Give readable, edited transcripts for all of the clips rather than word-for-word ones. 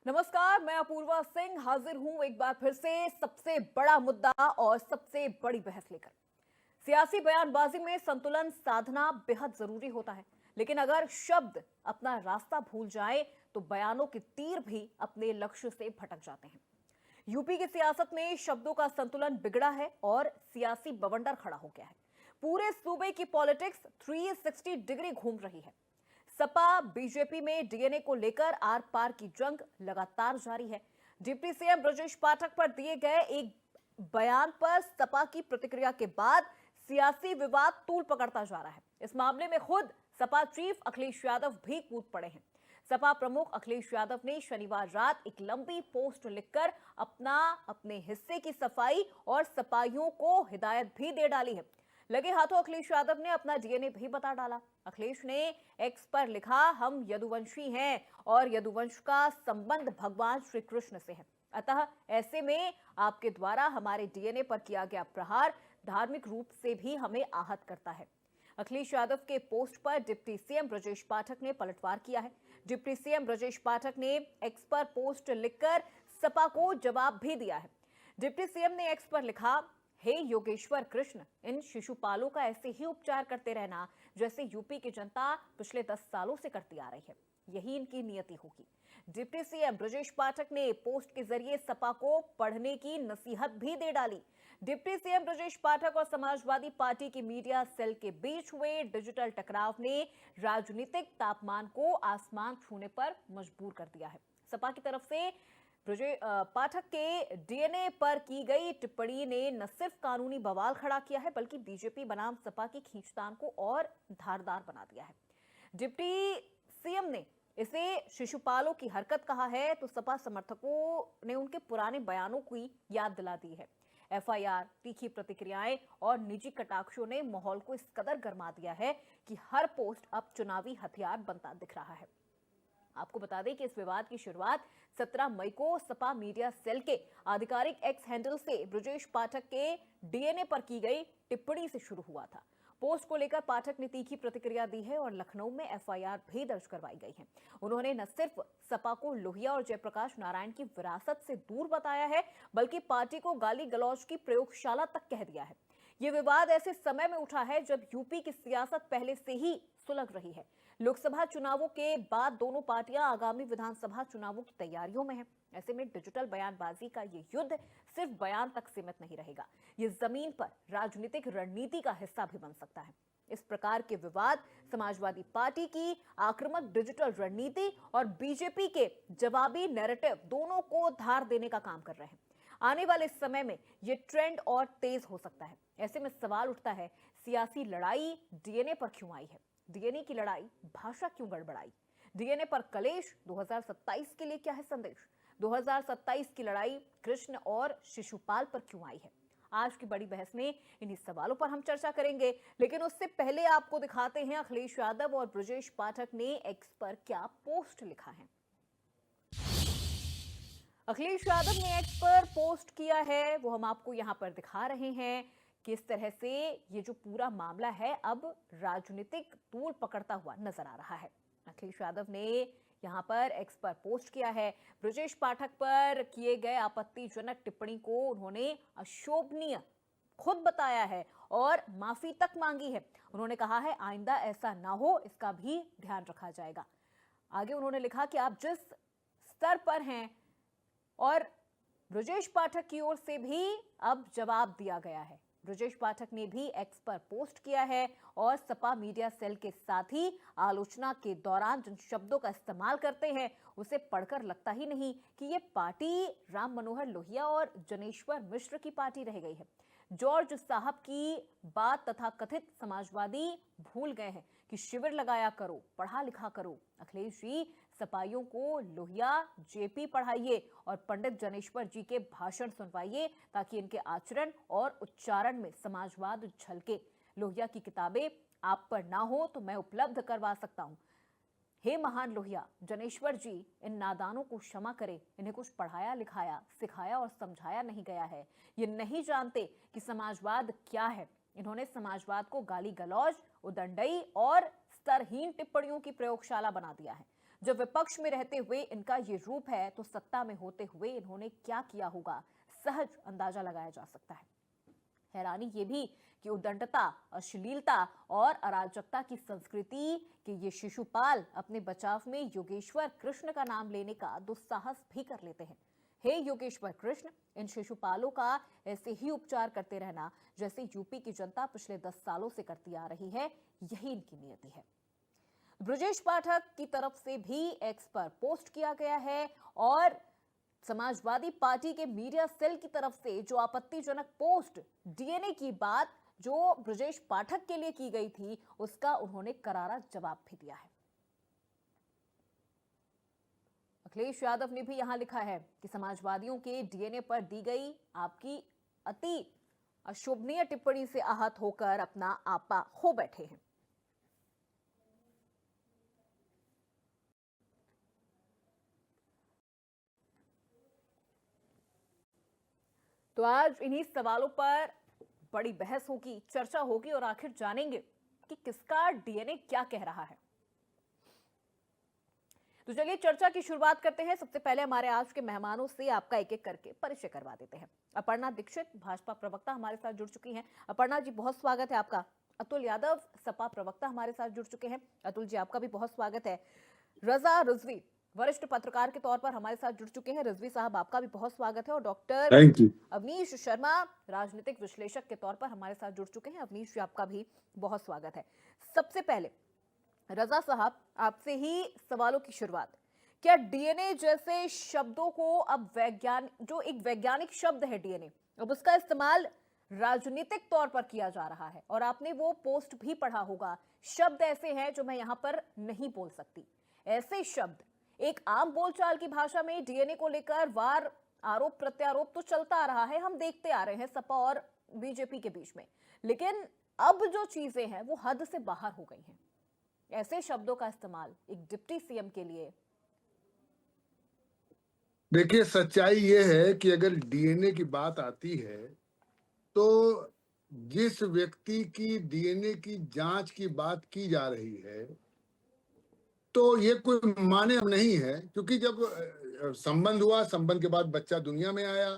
नमस्कार, मैं अपूर्वा सिंह हाजिर हूं एक बार फिर से सबसे बड़ा मुद्दा और सबसे बड़ी बहस लेकर। सियासी बयानबाजी में संतुलन साधना बेहद जरूरी होता है, लेकिन अगर शब्द अपना रास्ता भूल जाए तो बयानों के तीर भी अपने लक्ष्य से भटक जाते हैं। यूपी की सियासत में शब्दों का संतुलन बिगड़ा है और सियासी बवंडर खड़ा हो गया है। पूरे सूबे की पॉलिटिक्स 360 डिग्री घूम रही है। सपा बीजेपी में डीएनए को लेकर आर पार की जंग लगातार जारी है। डिप्टी सीएम ब्रजेश पाठक पर दिए गए एक बयान पर सपा की प्रतिक्रिया के बाद सियासी विवाद तूल पकड़ता जा रहा है। इस मामले में खुद सपा चीफ अखिलेश यादव भी कूद पड़े हैं। सपा प्रमुख अखिलेश यादव ने शनिवार रात एक लंबी पोस्ट लिखकर अपने हिस्से की सफाई और सपाइयों को हिदायत भी दे डाली है। लगे हाथों अखिलेश यादव ने अपना डीएनए भी बता डाला। अखिलेश ने एक्स पर लिखा, हम यदुवंशी हैं और यदुवंश का संबंध भगवान श्री कृष्ण से है, अतः ऐसे में आपके द्वारा हमारे डीएनए पर किया गया प्रहार धार्मिक रूप से भी हमें आहत करता है। अखिलेश यादव के पोस्ट पर डिप्टी सीएम ब्रजेश पाठक ने पलटवार किया है। डिप्टी सीएम ब्रजेश पाठक ने एक्स पर पोस्ट लिखकर सपा को जवाब भी दिया है। डिप्टी सीएम ने एक्स पर लिखा, हे योगेश्वर कृष्ण, इन शिशुपालों का ऐसे ही उपचार करते रहना जैसे यूपी की जनता पिछले 10 सालों से करती आ रही है, यही इनकी नियति होगी। डिप्टी सीएम ब्रजेश पाठक ने पोस्ट के जरिए सपा को पढ़ने की नसीहत भी दे डाली। डिप्टी सीएम ब्रजेश पाठक और समाजवादी पार्टी की मीडिया सेल के बीच हुए डिजिटल टकराव ने राजनीतिक तापमान को आसमान छूने पर मजबूर कर दिया है। सपा की तरफ से पाठक के डीएनए पर की गई टिप्पणी ने न सिर्फ कानूनी बवाल खड़ा किया है, बल्कि बीजेपी बनाम सपा की खींचतान को और धारदार बना दिया है। डिप्टी सीएम ने इसे शिशुपालों की हरकत कहा है तो सपा समर्थकों ने उनके पुराने बयानों की याद दिला दी है। एफआईआर, तीखी प्रतिक्रियाएं और निजी कटाक्षों ने माहौल को इस कदर गर्मा दिया है कि हर पोस्ट अब चुनावी हथियार बनता दिख रहा है। आपको बता दें कि इस विवाद की शुरुआत 17 मई को सपा मीडिया सेल के आधिकारिक एक्स हैंडल से ब्रजेश पाठक के डीएनए पर की गई टिप्पणी से शुरू हुआ था। पोस्ट को लेकर पाठक ने तीखी प्रतिक्रिया दी है और लखनऊ में एफआईआर भी दर्ज करवाई गई है। उन्होंने न सिर्फ सपा को लोहिया और जयप्रकाश नारायण की विरासत से दूर बताया है, बल्कि पार्टी को गाली गलौज की प्रयोगशाला तक कह दिया है। ये विवाद ऐसे समय में उठा है जब यूपी की सियासत पहले से ही सुलग रही है। लोकसभा चुनावों के बाद दोनों पार्टियां आगामी विधानसभा चुनावों की तैयारियों में हैं। ऐसे में डिजिटल बयानबाजी का ये युद्ध सिर्फ बयान तक सीमित नहीं रहेगा, ये जमीन पर राजनीतिक रणनीति का हिस्सा भी बन सकता है। इस प्रकार के विवाद समाजवादी पार्टी की आक्रामक डिजिटल रणनीति और बीजेपी के जवाबी नैरेटिव दोनों को धार देने का काम कर रहे हैं। आने वाले समय में ये ट्रेंड और तेज हो सकता है। ऐसे में सवाल उठता है, सियासी लड़ाई डीएनए पर क्यों आई है? डीएनए की लड़ाई भाषा क्यों गड़बड़ाई? डीएनए पर कलेश 2027 के लिए क्या है संदेश? 2027 की लड़ाई कृष्ण और शिशुपाल पर क्यों आई है? आज की बड़ी बहस में इन्हीं सवालों पर हम चर्चा करेंगे, लेकिन उससे पहले आपको दिखाते हैं अखिलेश यादव और ब्रजेश पाठक ने एक्स पर क्या पोस्ट लिखा है। अखिलेश यादव ने एक्स पर पोस्ट किया है, वो हम आपको यहां पर दिखा रहे हैं। किस तरह से ये जो पूरा मामला है अब राजनीतिक तूल पकड़ता हुआ नजर आ रहा है। अखिलेश यादव ने यहां पर एक्स पर पोस्ट किया है। ब्रजेश पाठक पर किए गए आपत्तिजनक टिप्पणी को उन्होंने अशोभनीय खुद बताया है और माफी तक मांगी है। उन्होंने कहा है, आइंदा ऐसा ना हो इसका भी ध्यान रखा जाएगा। आगे उन्होंने लिखा कि आप जिस स्तर पर हैं, और ब्रजेश पाठक की ओर से भी अब जवाब दिया गया है। ब्रजेश पाठक ने भी एक्स पर पोस्ट किया है और सपा मीडिया सेल के साथ ही आलोचना के दौरान जिन शब्दों का इस्तेमाल करते हैं उसे पढ़कर लगता ही नहीं कि ये पार्टी राम मनोहर लोहिया और जनेश्वर मिश्र की पार्टी रह गई है। जॉर्ज साहब की बात तथा कथित समाजवादी भूल गए हैं कि शिविर लगाया करो, पढ़ा लिखा करो। अखिलेश जी, सपाइयों को लोहिया जेपी पढ़ाइए और पंडित जनेश्वर जी के भाषण सुनवाइए ताकि इनके आचरण और उच्चारण में समाजवाद झलके। लोहिया की किताबें आप पर ना हो तो मैं उपलब्ध करवा सकता हूं। हे महान लोहिया, जनेश्वर जी, इन नादानों को क्षमा करें। इन्हें कुछ पढ़ाया लिखाया सिखाया और समझाया नहीं गया है। ये नहीं जानते कि समाजवाद क्या है। इन्होंने समाजवाद को गाली गलौज, उदंडई और स्तरहीन टिप्पणियों की प्रयोगशाला बना दिया है। जब विपक्ष में रहते हुए इनका ये रूप है तो सत्ता में होते हुए इन्होंने क्या किया होगा, सहज अंदाजा लगाया जा सकता है। हैरानी ये भी कि उद्दंडता, अश्लीलता और अराजकता की संस्कृति के ये शिशुपाल अपने बचाव में योगेश्वर कृष्ण का नाम लेने का दुस्साहस भी कर लेते हैं। हे योगेश्वर कृष्ण, इन शिशुपालों का ऐसे ही उपचार करते रहना जैसे यूपी की जनता पिछले 10 सालों से करती आ रही है, यही इनकी नियति है। ब्रजेश पाठक की तरफ से भी एक्स पर पोस्ट किया गया है और समाजवादी पार्टी के मीडिया सेल की तरफ से जो आपत्तिजनक पोस्ट डीएनए की बात जो ब्रजेश पाठक के लिए की गई थी, उसका उन्होंने करारा जवाब भी दिया है। अखिलेश यादव ने भी यहां लिखा है कि समाजवादियों के डीएनए पर दी गई आपकी अति अशोभनीय टिप्पणी से आहत होकर अपना आपा खो बैठे हैं। तो आज इन्हीं सवालों पर बड़ी बहस होगी, चर्चा होगी और आखिर जानेंगे कि किसका डीएनए क्या कह रहा है। तो चलिए चर्चा की शुरुआत करते हैं। सबसे पहले हमारे आज के मेहमानों से आपका एक एक करके परिचय करवा देते हैं। अपर्णा दीक्षित, भाजपा प्रवक्ता, हमारे साथ जुड़ चुकी हैं। अपर्णा जी, बहुत स्वागत है आपका। अतुल यादव, सपा प्रवक्ता, हमारे साथ जुड़ चुके हैं। अतुल जी, आपका भी बहुत स्वागत है। रजा रिजवी, वरिष्ठ पत्रकार के तौर पर हमारे साथ जुड़ चुके हैं। रिजवी साहब, आपका भी बहुत स्वागत है। और डॉक्टर अवनीश शर्मा, राजनीतिक विश्लेषक के तौर पर हमारे साथ जुड़ चुके हैं। अवनीश जी, आपका भी बहुत स्वागत है। सबसे पहले रजा साहब, आपसे ही सवालों की शुरुआत। क्या डीएनए जैसे शब्दों को अब जो एक वैज्ञानिक शब्द है डीएनए, अब उसका इस्तेमाल राजनीतिक तौर पर किया जा रहा है? और आपने वो पोस्ट भी पढ़ा होगा, शब्द ऐसे हैं जो मैं यहां पर नहीं बोल सकती। ऐसे शब्द एक आम बोलचाल की भाषा में डीएनए को लेकर वार आरोप प्रत्यारोप तो चलता आ रहा है, हम देखते आ रहे हैं सपा और बीजेपी के बीच में। लेकिन अब जो चीजें हैं वो हद से बाहर हो गई हैं। ऐसे शब्दों का इस्तेमाल एक डिप्टी सीएम के लिए। देखिए, सच्चाई ये है कि अगर डीएनए की बात आती है तो जिस व्यक्ति की डीएनए की जांच की बात की जा रही है तो ये कोई माने अब नहीं है, क्योंकि जब संबंध हुआ, संबंध के बाद बच्चा दुनिया में आया,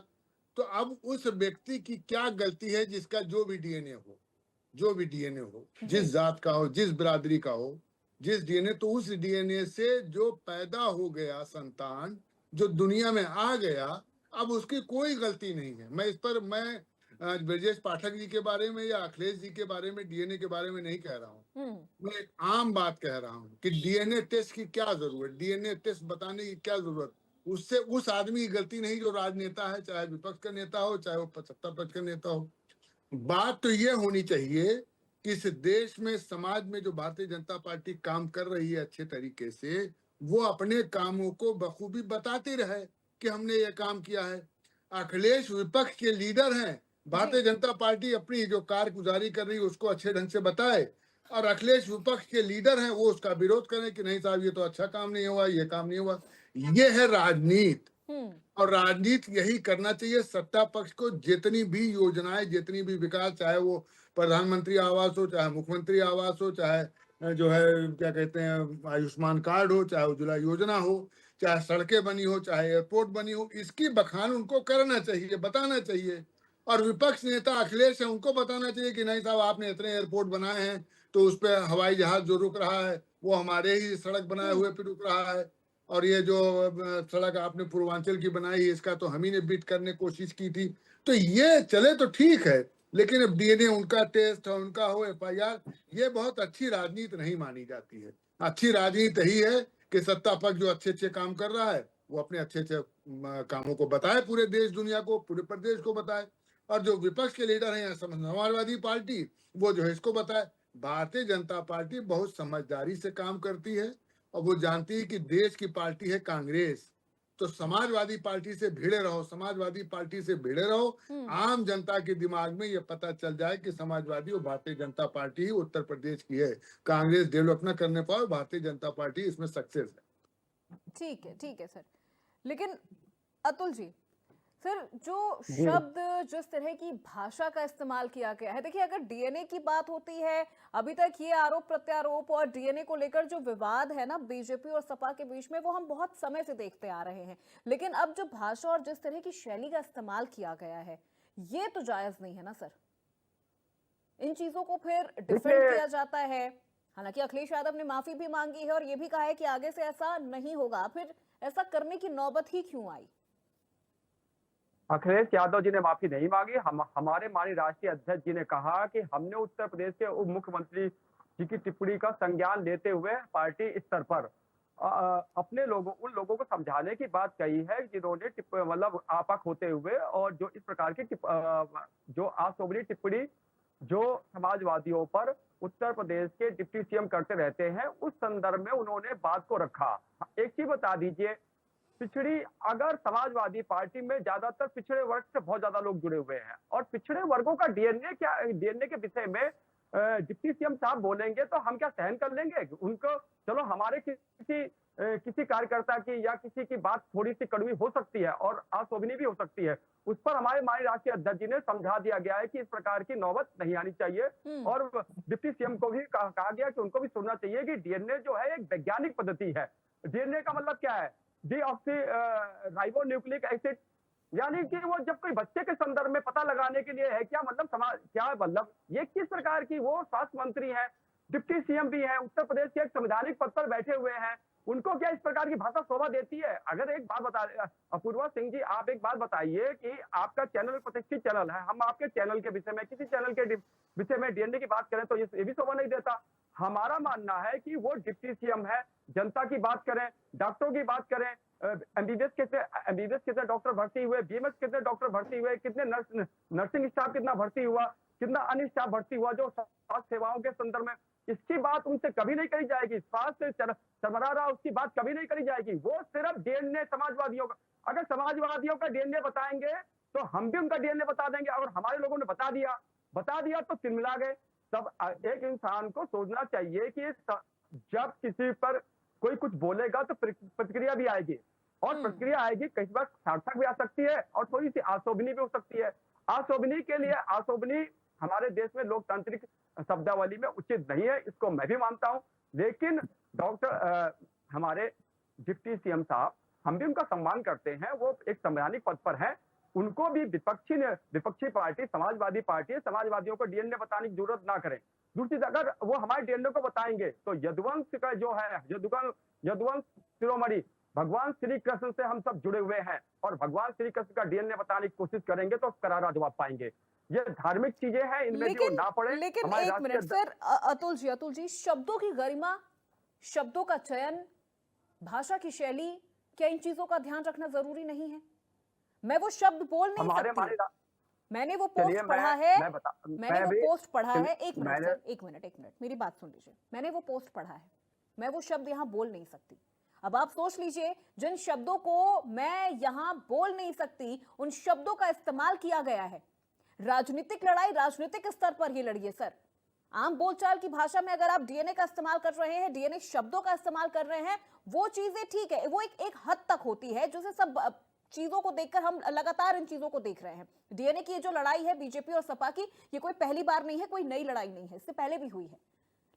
तो अब उस व्यक्ति की क्या गलती है जिसका जो भी डीएनए हो, जिस जात का हो, जिस बिरादरी का हो, जिस डीएनए, तो उस डीएनए से जो पैदा हो गया संतान, जो दुनिया में आ गया, अब उसकी कोई गलती नहीं है। मैं ब्रजेश पाठक जी के बारे में या अखिलेश जी के बारे में, डीएनए के बारे में नहीं कह रहा हूँ। मैं एक आम बात कह रहा हूँ कि डीएनए टेस्ट की क्या जरूरत, डीएनए टेस्ट बताने की क्या जरूरत। उससे उस आदमी की गलती नहीं जो राजनेता है, चाहे विपक्ष का नेता हो, चाहे वो सत्ता पक्ष का नेता हो। बात तो ये होनी चाहिए कि इस देश में, समाज में जो भारतीय जनता पार्टी काम कर रही है अच्छे तरीके से, वो अपने कामों को बखूबी बताती रहे कि हमने ये काम किया है। अखिलेश विपक्ष के लीडर हैं, भारतीय जनता पार्टी अपनी जो कारगुजारी कर रही है उसको अच्छे ढंग से बताए, और अखिलेश विपक्ष के लीडर हैं, वो उसका विरोध करें कि नहीं साहब ये तो अच्छा काम नहीं हुआ, ये काम नहीं हुआ। ये है राजनीति। और राजनीति यही करना चाहिए। सत्ता पक्ष को जितनी भी योजनाएं, जितनी भी विकास, चाहे वो प्रधानमंत्री आवास हो, चाहे मुख्यमंत्री आवास हो, चाहे जो है क्या कहते हैं आयुष्मान कार्ड हो, चाहे उज्ज्वला योजना हो, चाहे सड़कें बनी हो, चाहे एयरपोर्ट बनी हो, इसकी बखान उनको करना चाहिए, बताना चाहिए। और विपक्ष नेता अखिलेश है, उनको बताना चाहिए कि नहीं साहब आपने इतने एयरपोर्ट बनाए हैं, तो उस पर हवाई जहाज जो रुक रहा है वो हमारे ही सड़क बनाए हुए पे रुक रहा है, और ये जो सड़क आपने पूर्वांचल की बनाई है इसका तो हम ही ने बीट करने की कोशिश की थी। तो ये चले तो ठीक है, लेकिन अब डीएनए उनका टेस्ट हो, उनका हो एफआईआर, ये बहुत अच्छी राजनीति नहीं मानी जाती है। अच्छी राजनीति यही है कि सत्ता पक्ष जो अच्छे अच्छे काम कर रहा है वो अपने अच्छे अच्छे कामों को बताए, पूरे देश दुनिया को, पूरे प्रदेश को बताए, और जो विपक्ष के लीडर हैं समाजवादी पार्टी, वो जो है इसको बताए। भारतीय जनता पार्टी बहुत समझदारी से काम करती है और वो जानती है कि देश की पार्टी है कांग्रेस, तो समाजवादी पार्टी से भिड़े रहो, समाजवादी पार्टी से भिड़े रहो। आम जनता के दिमाग में ये पता चल जाए कि समाजवादी और भारतीय जनता पार्टी ही उत्तर प्रदेश की है। कांग्रेस डेवलप न करने पाए, भारतीय जनता पार्टी इसमें सक्सेस है। ठीक है सर। लेकिन अतुल जी, सर, जो जी। शब्द, जिस तरह की भाषा का इस्तेमाल किया गया है, देखिए अगर डीएनए की बात होती है, अभी तक ये आरोप प्रत्यारोप और डीएनए को लेकर जो विवाद है ना बीजेपी और सपा के बीच में, वो हम बहुत समय से देखते आ रहे हैं। लेकिन अब जो भाषा और जिस तरह की शैली का इस्तेमाल किया गया है, ये तो जायज नहीं है ना सर। इन चीजों को फिर डिफेंड देखिए, किया जाता है। हालांकि अखिलेश यादव ने माफी भी मांगी है और ये भी कहा है कि आगे से ऐसा नहीं होगा। फिर ऐसा करने की नौबत ही क्यों आई? अखिलेश यादव जी ने माफी नहीं मांगी। हमारे माननीय राष्ट्रीय अध्यक्ष जी ने कहा कि हमने उत्तर प्रदेश के उप मुख्यमंत्री जी की टिप्पणी का संज्ञान लेते हुए पार्टी स्तर पर अपने लोगों उन लोगों को समझाने की बात कही है जिन्होंने मतलब आपक होते हुए और जो इस प्रकार की जो अशोभनीय टिप्पणी जो समाजवादियों पर उत्तर प्रदेश के डिप्टी सीएम करते रहते हैं, उस संदर्भ में उन्होंने बात को रखा। एक चीज बता दीजिए, पिछड़ी अगर समाजवादी पार्टी में ज्यादातर पिछड़े वर्ग से बहुत ज्यादा लोग जुड़े हुए हैं और पिछड़े वर्गों का डीएनए क्या, डीएनए के विषय में डिप्टी सीएम साहब बोलेंगे तो हम क्या सहन कर लेंगे उनको? चलो हमारे किसी कार्यकर्ता की या किसी की बात थोड़ी सी कड़वी हो सकती है और अशोभनीय भी हो सकती है, उस पर हमारे माननीय राष्ट्रीय अध्यक्ष जी ने समझा दिया गया है कि इस प्रकार की नौबत नहीं आनी चाहिए। और डिप्टी सीएम को भी कहा गया कि उनको भी सुनना चाहिए कि डीएनए जो है एक वैज्ञानिक पद्धति है। डीएनए का मतलब क्या है? डीऑक्सी राइबोन्यूक्लिक एसिड, यानी कि वो जब कोई बच्चे के संदर्भ में पता लगाने के लिए है क्या? मतलब समाज क्या मतलब ये किस प्रकार की, वो स्वास्थ्य मंत्री हैं, डिप्टी सीएम भी हैं, उत्तर प्रदेश के एक संवैधानिक पद पर बैठे हुए हैं, उनको क्या इस प्रकार की भाषा शोभा देती है? अगर एक बात बता, अपूर्वा सिंह जी आप एक बात बताइए कि आपका चैनल प्रतिष्ठित चैनल है, हम आपके चैनल के विषय में किसी चैनल के विषय में डीएनए की बात करें तो ये भी शोभा नहीं देता। हमारा मानना है कि वो डिप्टी सीएम है, जनता की बात करें, डॉक्टरों की बात करें, एमबीबीएस कितने डॉक्टर भर्ती हुए, बीएमएस कितने डॉक्टर भर्ती हुए, कितने नर्सिंग स्टाफ कितना भर्ती हुआ, कितना अन्य स्टाफ भर्ती हुआ जो स्वास्थ्य सेवाओं के संदर्भ में, इसकी बात उनसे कभी नहीं करी जाएगी। स्वास्थ्य चरमरा रहा उसकी बात कभी नहीं करी जाएगी। वो सिर्फ डीएनए समाजवादियों का, अगर समाजवादियों का डीएनए बताएंगे तो हम भी उनका डीएनए बता देंगे, और हमारे लोगों ने बता दिया तो तिलमिला गए। तब एक इंसान को सोचना चाहिए कि जब किसी पर कोई कुछ बोलेगा तो प्रतिक्रिया भी आएगी, और प्रतिक्रिया आएगी, कई बार सार्थक भी आ सकती है और थोड़ी सी अशोभनीय भी हो सकती है। अशोभनीय के लिए अशोभनीय हमारे देश में लोकतांत्रिक शब्दावली में उचित नहीं है, इसको मैं भी मानता हूं। लेकिन डॉक्टर हमारे डिप्टी सीएम साहब, हम भी उनका सम्मान करते हैं, वो एक संवैधानिक पद पर है, उनको भी विपक्षी पार्टी समाजवादी पार्टी है, समाजवादियों को डीएनए बताने की जरूरत ना करें। दूसरी, अगर वो हमारे डीएनए को बताएंगे तो यदुवंश का जो है, यदुवंश शिरोमणि भगवान श्री कृष्ण से हम सब जुड़े हुए हैं, और भगवान श्री कृष्ण का डीएनए बताने की कोशिश करेंगे तो करारा जवाब पाएंगे। ये धार्मिक चीजें हैं, इनमें भी वो ना पड़े। लेकिन एक मिनट सर, अतुल जी, शब्दों की गरिमा, शब्दों का चयन, भाषा की शैली, क्या इन चीजों का ध्यान रखना जरूरी नहीं है? मैं वो शब्द बोल नहीं सकती, मैंने वो पोस्ट पढ़ा है, मैंने वो पोस्ट पढ़ा है। एक मिनट सर, एक मिनट, मेरी बात सुन लीजिए। मैंने वो पोस्ट पढ़ा है, मैं वो शब्द यहां बोल नहीं सकती। अब आप सोच लीजिए, जिन शब्दों को मैं यहां बोल नहीं सकती, उन शब्दों का इस्तेमाल किया गया है। राजनीतिक लड़ाई राजनीतिक स्तर पर ही लड़िए सर। आम बोलचाल की भाषा में अगर आप डीएनए का इस्तेमाल कर रहे हैं, डीएनए शब्दों का इस्तेमाल कर रहे हैं, वो चीजें ठीक है, वो एक हद तक होती है, जैसे सब चीजों को देखकर हम लगातार इन चीजों को देख रहे हैं। डीएनए की ये जो लड़ाई है बीजेपी और सपा की, ये कोई पहली बार नहीं है, कोई नई लड़ाई नहीं है, इससे पहले भी हुई है।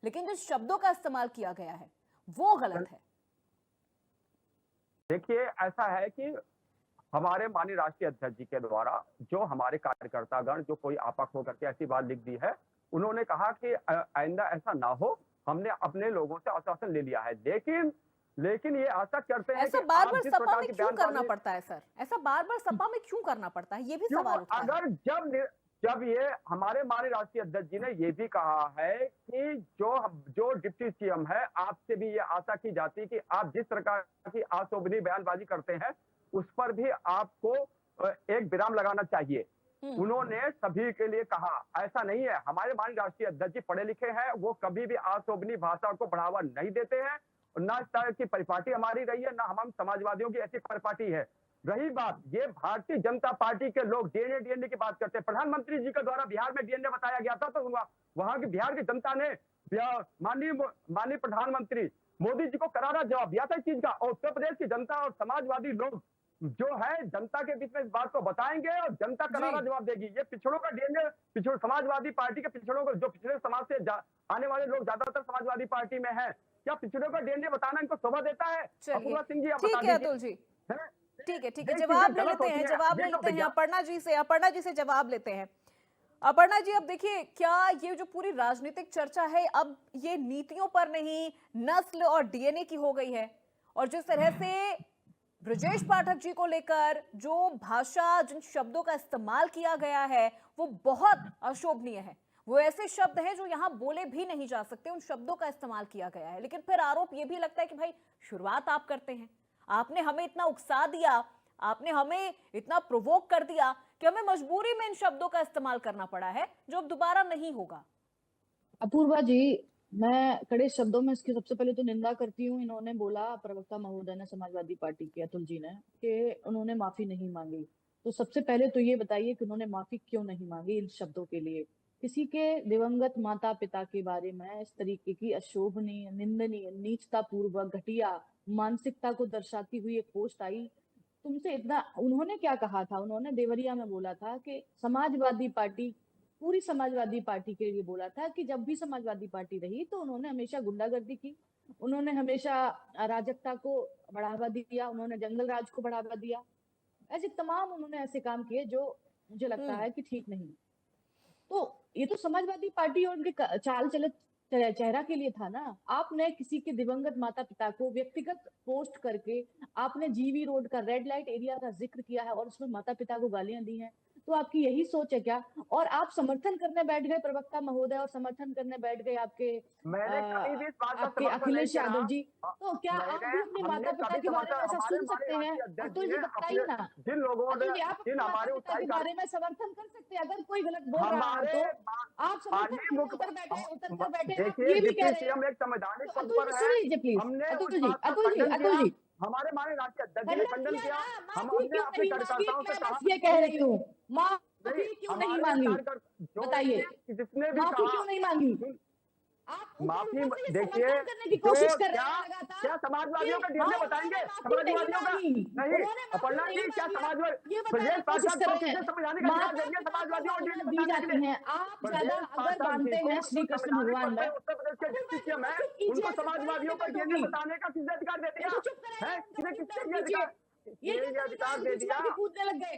लेकिन जिन शब्दों का इस्तेमाल किया गया है वो गलत है। देखिए, ऐसा है कि हमारे माननीय राष्ट्रीय अध्यक्ष जी के द्वारा जो हमारे कार्यकर्तागण जो कोई आपक होकर के ऐसी बात लिख दी है, उन्होंने कहा कि आइंदा ऐसा ना हो, हमने अपने लोगों से आश्वासन ले लिया है। लेकिन ये आशा करते हैं ऐसा कि बार बार सपा में क्यों करना पड़ता है सर? ऐसा बार बार सपा में क्यों करना पड़ता है, ये भी सवाल उठता है। अगर जब ये हमारे माननीय राष्ट्रीय अध्यक्ष जी ने ये भी कहा है कि जो डिप्टी सीएम है, आपसे भी ये आशा की जाती है कि आप जिस प्रकार की अशोभनीय बयानबाजी करते हैं उस पर भी आपको एक विराम लगाना चाहिए। उन्होंने सभी के लिए कहा, ऐसा नहीं है। हमारे माननीय राष्ट्रीय अध्यक्ष जी पढ़े लिखे हैं, वो कभी भी अशोभनीय भाषा को बढ़ावा नहीं देते हैं, ना इस तरह की परिपाटी हमारी रही है, ना हम समाजवादियों की ऐसी परिपाटी है। रही बात, ये भारतीय जनता पार्टी के लोग डीएनए की बात करते हैं। प्रधानमंत्री जी के द्वारा बिहार में डीएनए बताया गया था, तो वहां की बिहार की जनता ने माननीय प्रधानमंत्री मोदी जी को करारा जवाब दिया था इस चीज का, और उत्तर प्रदेश की जनता और समाजवादी लोग जो है जनता के बीच में इस बात को बताएंगे और जनता करारा जी। जवाब देगी। ये पिछड़ों का डीएनए, पिछड़ समाजवादी पार्टी के पिछड़ों को, जो पिछड़े समाज से आने वाले लोग ज्यादातर समाजवादी पार्टी में है, क्या पिछड़ों का डीएनए बताना इनको शोभा देता है? चलिए, अपूर्वा सिंह जी, आप बता ठीक है दीजिए। अतुल जी, है? ठीक है, ये जवाब चीजें ले गलत लेते होती हैं, हैं। जवाब ले ये जो लेते हैं विज्ञान अपर्णा जी से जवाब लेते हैं। अपर्णा जी, अब देखिए, क्या ये जो पूरी राजनीतिक चर्चा है अब ये नीतियों पर नहीं, नस्ल और डीएनए की हो गई है, और जिस तरह से ब्रजेश पाठक जी को लेकर जो भाषा, जिन शब्दों का इस्तेमाल किया गया है वो बहुत अशोभनीय है। वो ऐसे शब्द हैं जो यहाँ बोले भी नहीं जा सकते, उन शब्दों का इस्तेमाल किया गया है। लेकिन फिर आरोप ये भी लगता है कि भाई शुरुआत आप करते हैं, आपने हमें इतना उकसा दिया, आपने हमें इतना प्रोवोक कर दिया कि हमें मजबूरी में इन शब्दों का इस्तेमाल करना पड़ा है, जो अब दोबारा नहीं होगा। अपूर्वा जी, मैं कड़े शब्दों में इसकी सबसे पहले तो निंदा करती हूँ। इन्होंने बोला, प्रवक्ता महोदय ने, समाजवादी पार्टी के अतुल जी ने, कि उन्होंने माफी नहीं मांगी। तो सबसे पहले तो ये बताइए कि उन्होंने माफी क्यों नहीं मांगी इन शब्दों के लिए। किसी के दिवंगत माता पिता के बारे में इस तरीके की अशोभनीय, निंदनीय, नीचता पूर्वक, घटिया मानसिकता को दर्शाती हुई एक पोस्ट आई। तुमसे इतना, उन्होंने क्या कहा था? उन्होंने देवरिया में बोला था कि समाजवादी पार्टी, पूरी समाजवादी पार्टी के लिए बोला था कि जब भी समाजवादी पार्टी रही तो उन्होंने हमेशा गुंडागर्दी की, उन्होंने हमेशा अराजकता को बढ़ावा दिया, उन्होंने जंगल राज को बढ़ावा दिया। ऐसे तमाम उन्होंने ऐसे काम किए जो मुझे लगता है कि ठीक नहीं। तो ये तो समाजवादी पार्टी और उनके चाल चलत चेहरा के लिए था ना। आपने किसी के दिवंगत माता पिता को व्यक्तिगत पोस्ट करके आपने जीवी रोड का रेड लाइट एरिया का जिक्र किया है और उसमें माता पिता को गालियां दी हैं। तो आपकी यही सोच है क्या? और आप समर्थन करने बैठ गए प्रवक्ता महोदय, और समर्थन करने बैठ गए आपके मैंने कहीं भी इस बात का आपके समर्थन नहीं अखिलेश किया। यादव जी। तो क्या आप मैंने भी अपने हमने माता पिता कभी के बारे में समर्थन, ऐसा हमारे सुन सकते हैं? राष्ट्रीय अध्यक्ष अतुल जी जी ने बताइए अपने, ना, जिन लोगों ने, अतुल जी, आप जिन अपने हमारे माता पिता उत्साही के बारे में समर्थन कर सकते हैं? अगर कोई गलत बोल रहा है हमारे तो आप समर्थन माननीय करने उतर बैठे, आप देखिए, ये भी कह डिप्टी रहे हैं। सीएम एक संवैधानिक तो पद अतुल पर जी है। सुन लीजिए प्लीज। हमने अतुल उस जी, बात का अतुल जी, खंडन अतुल किया। जी, हमारे माननीय राष्ट्रीय अध्यक्ष जी ने खंडन खंडन किया किया। ना, हम माफी हमने क्यों अपने नहीं मांगी? कार्यकर्ताओं से मैं कहा बस ये कह रही हूँ, माफी नहीं, क्यों नहीं हमारे मांगी? कार्यकर्ता जो बताइए, भी, जिसने भी माफी कहा, क्यों नहीं मांगी? आप ऊपर माफी ऊपर से ये देखिए, समर्थन करने की जो कोशिश कर रहे क्या हैं लगातार क्या समाजवादियों का कि डीएनए हाँ, बताएंगे? उन्होंने माफी नहीं समाजवादियों का मांगी, नहीं। उन्होंने माफी अपर्णा नहीं जी, क्या मांगी, समाजवादी ये बताने ब्रजेश की कोशिश पाठक कर को रहे किसने हैं। संविधानिक अधिकार दे माता दिया पिता को समाजवादियों को डीएनए गालियां दी बताने के जाती लिए? हैं। आप ज्यादा ब्रजेश अगर पाठक जी मानते को हैं जो श्री कृष्ण संवैधानिक भगवान पद में, पे उत्तर प्रदेश के अपूर्वा डिप्टी जी सीएम है, चुप कीजिए, उनको ऐसे थोड़ी समाजवादियों ना को बात डीएनए होगी। बताने का किसने अधिकार दे ये दिया तो चुप है? कराइए, उनका किसने वकील किसने कीजिए। ये ये क्या अधिकार तरीका है, दे बीच में दिया? आके कूदने लग गए?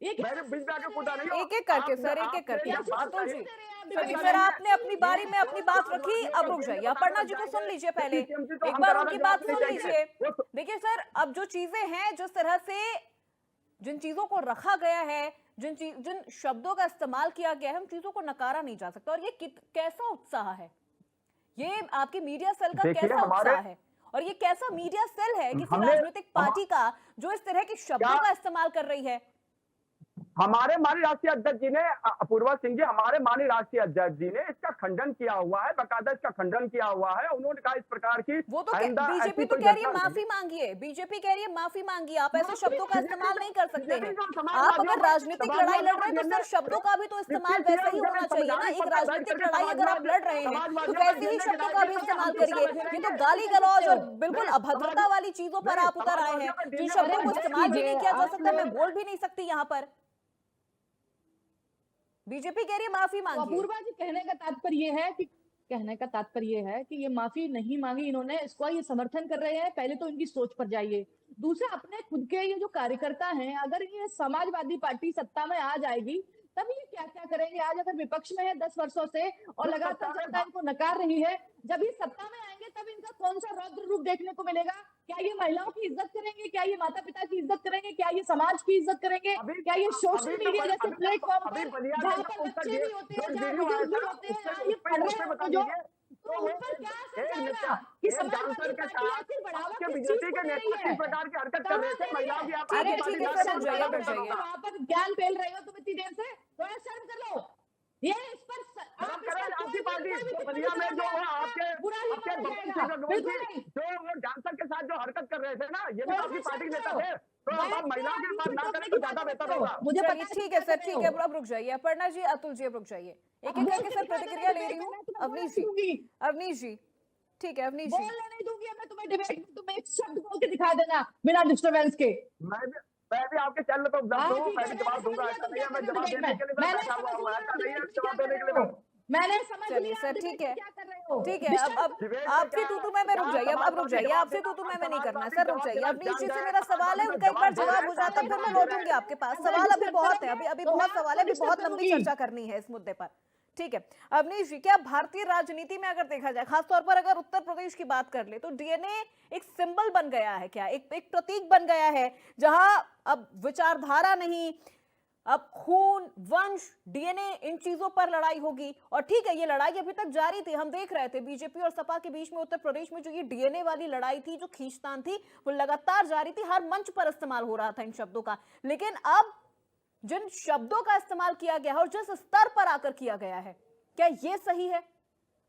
ये क्या मैंने बीच में आके दे कूदा रहे नहीं हैं? हो। एक एक करके आपने सर, एक एक आपने करके। क्या जब बात अतुल कही, जी, दे रहे हैं आप? चलिए ऐसा सर, नहीं है आपने अपनी कि बारी में जो अपनी बात रखी, समाजवादियों अब को रुक डीएनए जाइए। बताने अपर्णा लग जी को सुन जाएंगे, लीजिए पहले, डिप्टी सीएम जी तो एक हम बार करारा उनकी जवाब बात नहीं सुन देंगे। लीजिए। वो देखिए सर, अब जो चीजें हैं, जिस तरह से जिन चीजों को रखा गया है, जिन शब्दों का इस्तेमाल किया गया है, उन चीजों को नकारा नहीं जा सकता। और ये कैसा उत्साह है, ये आपकी मीडिया सेल का देखिए, कैसा हमारे उत्साह है, और ये कैसा मीडिया सेल है किसी हमने राजनीतिक पार्टी का जो इस तरह के शब्दों क्या का इस्तेमाल कर रही है? हमारे माननीय राष्ट्रीय अध्यक्ष जी ने, अपूर्वा सिंह जी, हमारे माननीय राष्ट्रीय अध्यक्ष जी ने इसका खंडन किया हुआ है, बाकायदा इसका खंडन किया हुआ है। उन्होंने कहा इस प्रकार की वो तो आइंदा बीजेपी ऐसी तो कोई कह रही है घटना माफी मांगिए, बीजेपी कह रही है माफी मांगिए, आप ऐसे माफी शब्दों का मांगिए। इस्तेमाल नहीं कर सकते बीजेपी हैं। जो आप समाजवादियों अगर को राजनीतिक लड़ाई लड़ रहे हैं तो सर शब्दों का भी तो डिप्टी इस्तेमाल वैसे ही सीएम होना जब चाहिए ना। संवैधानिक एक पद पर बैठ राजनीतिक करके लड़ाई अगर आप लड़ रहे हैं तो समाजवादियों का वैसे ही डीएनए शब्दों का भी गिराएंगे, तो इस्तेमाल हम करिए। कैसे बैठे ये तो रहेंगे? गाली गलौज और नहीं, बिल्कुल नहीं, अभद्रता वाली चीजों पर नहीं, आप उतर आए हैं, समाजवादियों का जिन डीएनए शब्दों को बताएंगे। इस्तेमाल भी नहीं किया जा सकता। मैं आपने- बोल भी नहीं सकती यहाँ पर। बीजेपी कह रही है माफी तो मांगिए। अपूर्वा जी, कहने का तात्पर्य है कि ये माफी नहीं मांगी इन्होंने, इसको ये समर्थन कर रहे हैं। पहले तो इनकी सोच पर जाइए। दूसरा, अपने खुद के ये जो कार्यकर्ता हैं, अगर ये समाजवादी पार्टी सत्ता में आ जाएगी तब ये क्या क्या करेंगे? आज अगर विपक्ष में है 10 वर्षों से और लगातार जनता इनको नकार रही है, जब ये सत्ता में आएंगे तब इनका कौन सा रौद्र रूप देखने को मिलेगा? क्या ये महिलाओं की इज्जत करेंगे? क्या ये माता पिता की इज्जत करेंगे? क्या ये समाज की इज्जत करेंगे? क्या ये सोशल मीडिया जैसे प्लेटफॉर्म पर जहाँ पर बच्चे भी होते हैं, जहाँ बुजुर्ग भी होते हैं, जहाँ ये पढ़ रहे होते जो, तो उन पर क्या असर जाएगा कि समाजवादी पार्टी आखिर बढ़ावा किस चीज बीजेपी को के दे रही नेता है? किस प्रकार की हरकत कर रहे थे? महिलाओं की आप ठीक है, आगे ठीक है, बढ़ी सर, ना, रुक जाइए। वहाँ पर ज्ञान फैल रहे हो तुम इतनी देर से, थोड़ा शर्म कर लो। ये इस पर आप इस पर आपकी पार्टी कोई भी जो टिप्पणी बलिया में करोगे, जो है आपका बुरा ही आपके माना बबन जाएगा। सिंह रघुवंशी बिल्कुल नहीं। जो वो डांसर के साथ जो हरकत कर रहे थे ना, ये भी थोड़ा आपकी सा पार्टी के शर्म नेता करो। थे। तो अब आप महिलाओं के बात ना करें तो ज्यादा बेहतर होगा। मुझे चलिए, पता ठीक है सर, ठीक है, अब रुक जाइए। अपर्णा जी, अतुल जी, अब रुक जाइए। एक एक करके सर प्रतिक्रिया ले रही हूँ। अवनीश जी, ठीक है अवनीश जी। बोलने नहीं दूंगी मैं तुम्हें डिबेट में, तुम एक शब्द बोल के दिखा देना बिना डिस्टरबेंस के। मैं भी आपके चैनल पर उपलब्ध हूँ, ठीक मैं है, भी मैंने जवाब समझ दूंगा। लिया ऐसा तुम नहीं क्या है मैं कर रहे हो जवाब डिबेट देने में, के लिए मैं मैंने बैठा हुआ समझ हूँ, लिया ऐसा नहीं है डिबेट में क्या जवाब कर देने रहे के लिए हो, मैं। मैंने समझ चलिए लिया सर डिबेट ठीक में है, क्या कर रहे हो। ठीक है। डिस्टर्ब अब डिबेट में आपसे क्या तू में मैं रुक क्या जाइए, अब रुक समाजवादी जाइए, जवाब आपसे देना, तू मैं नहीं करना समाजवादी सर, रुक जवाब जाइए। देना अवनीश जी जंग से है, मेरा सवाल है, समाजवादी का उनका एक बार जवाब दे रहे जवाब हैं, हो जाता है, फिर मैं समाजवादी दे रहे लौटूंगी हैं। आपके पास। अगर सवाल अभी डिस्टर्ब बहुत है, करोगे अभी तो मैं बहुत सवाल है, आपको अभी डिस्टर्ब बहुत लंबी करूंगी। चर्चा करनी है इस मुद्दे पर। ठीक है अवनीश जी, क्या भारतीय राजनीति में अगर देखा जाए, खासतौर पर अगर उत्तर प्रदेश की बात कर ले, तो डीएनए एक सिंबल बन गया है क्या, एक प्रतीक बन गया है, जहां अब विचारधारा नहीं, अब खून, वंश, डीएनए, इन चीजों पर लड़ाई होगी। और ठीक है, ये लड़ाई अभी तक जारी थी, हम देख रहे थे बीजेपी और सपा के बीच में उत्तर प्रदेश में जो ये डीएनए वाली लड़ाई थी, जो खींचतान थी, वो लगातार जारी थी, हर मंच पर इस्तेमाल हो रहा था इन शब्दों का। लेकिन अब जिन शब्दों का इस्तेमाल किया गया है और जिस स्तर पर आकर किया गया है, क्या ये सही है?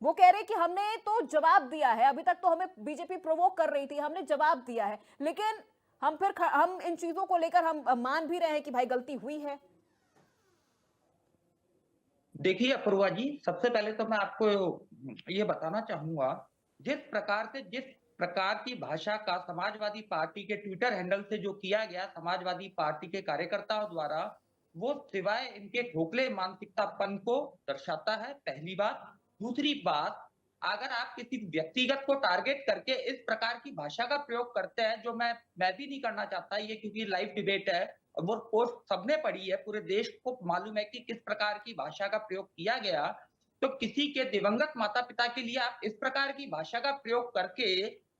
वो कह रहे कि हमने तो जवाब दिया है, अभी तक तो हमें बीजेपी प्रोवोक कर रही थी, हमने जवाब दिया है, लेकिन हम इन चीजों को लेकर हम मान भी रहे हैं कि भाई गलती हुई है। देखिए अपूर्वा जी, सबसे पहले तो मैं आपको ये बताना चाहूंगा, जिस प्रकार की भाषा का समाजवादी पार्टी के ट्विटर हैंडल से जो किया गया समाजवादी पार्टी के कार्यकर्ताओं द्वारा, वो सिवाय इनके खोखले मानसिकतापन को दर्शाता है, पहली बात। दूसरी बात, अगर आप किसी व्यक्तिगत को टारगेट करके इस प्रकार की भाषा का प्रयोग करते हैं, जो मैं भी नहीं करना चाहता ये, क्योंकि लाइव डिबेट है, वो पोस्ट सबने पढ़ी है, पूरे देश को मालूम है कि किस प्रकार की भाषा का प्रयोग किया गया। तो किसी के दिवंगत माता पिता के लिए आप इस प्रकार की भाषा का प्रयोग करके,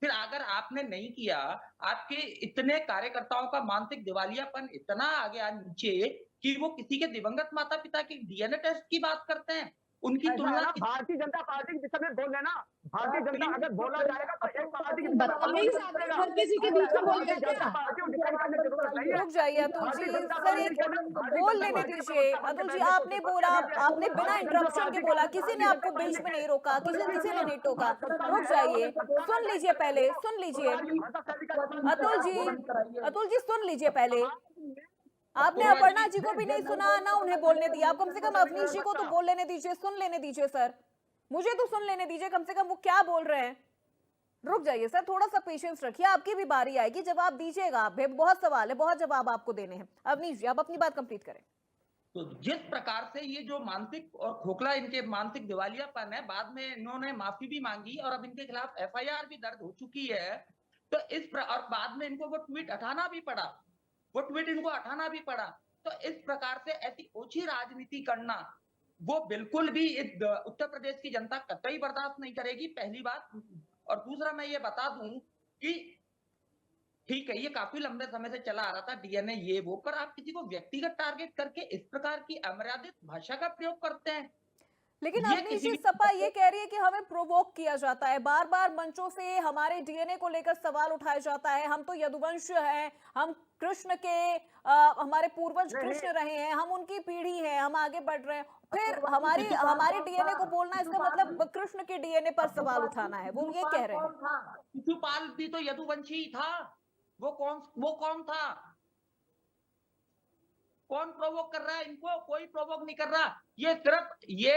फिर अगर आपने नहीं किया, आपके इतने कार्यकर्ताओं का मानसिक दिवालियापन इतना आ गया नीचे कि वो किसी के दिवंगत माता पिता की डीएनए टेस्ट की बात करते हैं, उनकी ऐसा है तुलना ना, भारतीय जनता पार्टी के विषय में बोल लेना। भारतीय जनता अगर बोला जाएगा तो एक पार्टी की बदतमीज आदमी हर किसी के बीच में बोलेगा भारतीय जनता क्या? पार्टी को डिफेंड करने की जरूरत नहीं है। रुक जाइए अतुल जी, भारतीय जनता सर पार्टी एक बोले, भारतीय बोल जनता लेने पार्टी के दीजिए। प्रवक्ता अतुल बनके जी बैठ आपने गए, बोला, भारतीय आपने बिना जनता इंटरप्शन के पार्टी बोला, का- किसी ने आपको बीच में नहीं रोका, किसी ने नहीं टोका। रुक जाइए, सुन लीजिए पहले, सुन लीजिए अतुल जी, अतुल जी सुन लीजिए पहले। आपने अपर्णा जी को भी नहीं सुना, ना उन्हें बोलने दिया, आप कम से कम अवनीश जी को तो बोल लेने दीजिए, सुन लेने दीजिए सर, मुझे तो सुन लेने दीजिए कम से कम वो क्या बोल रहे हैं। रुक जाइए सर, थोड़ा सा पेशेंस रखिए, आपकी भी बारी आएगी, जवाब दीजिएगा आप भी, बहुत सवाल है, बहुत जवाब आपको देने हैं। अवनीश जी आप अपनी बात कंप्लीट करें। तो जिस प्रकार से ये जो मानसिक और खोखला इनके मानसिक दिवालियापन है, बाद में इन्होंने माफी भी मांगी और अब इनके खिलाफ एफआईआर भी दर्ज हो चुकी है, तो और बाद में इनको वो ट्वीट हटाना भी पड़ा, वो ट्वीट इनको हटाना भी पड़ा। तो इस प्रकार से ऐसी ओछी राजनीति करना वो बिल्कुल भी उत्तर प्रदेश की जनता कतई बर्दाश्त नहीं करेगी, पहली बात। और दूसरा मैं ये बता दूं कि ठीक है, ये काफी लंबे समय से चला आ रहा था डीएनए ये वो, पर आप किसी को व्यक्तिगत टारगेट करके इस प्रकार की अमर्यादित भाषा का प्रयोग करते हैं। लेकिन ये अवनीश किसी जी, भी सपा ये कह रही है कि हमें प्रोवोक किया जाता है, बार बार मंचों से हमारे डीएनए को लेकर सवाल उठाया जाता है, हम तो यदुवंश हैं, हम कृष्ण के हमारे पूर्वज कृष्ण रहे हैं, हम उनकी पीढ़ी हैं, हम आगे बढ़ रहे हैं, फिर हमारे डीएनए को बोलना, इसका मतलब कृष्ण के डीएनए पर सवाल उठाना है, वो ये कह रहे हैं। शिशुपाल भी तो यदुवंशी था, वो कौन था? कौन प्रोवोक कर रहा है इनको? कोई प्रोवोक नहीं कर रहा। ये सिर्फ ये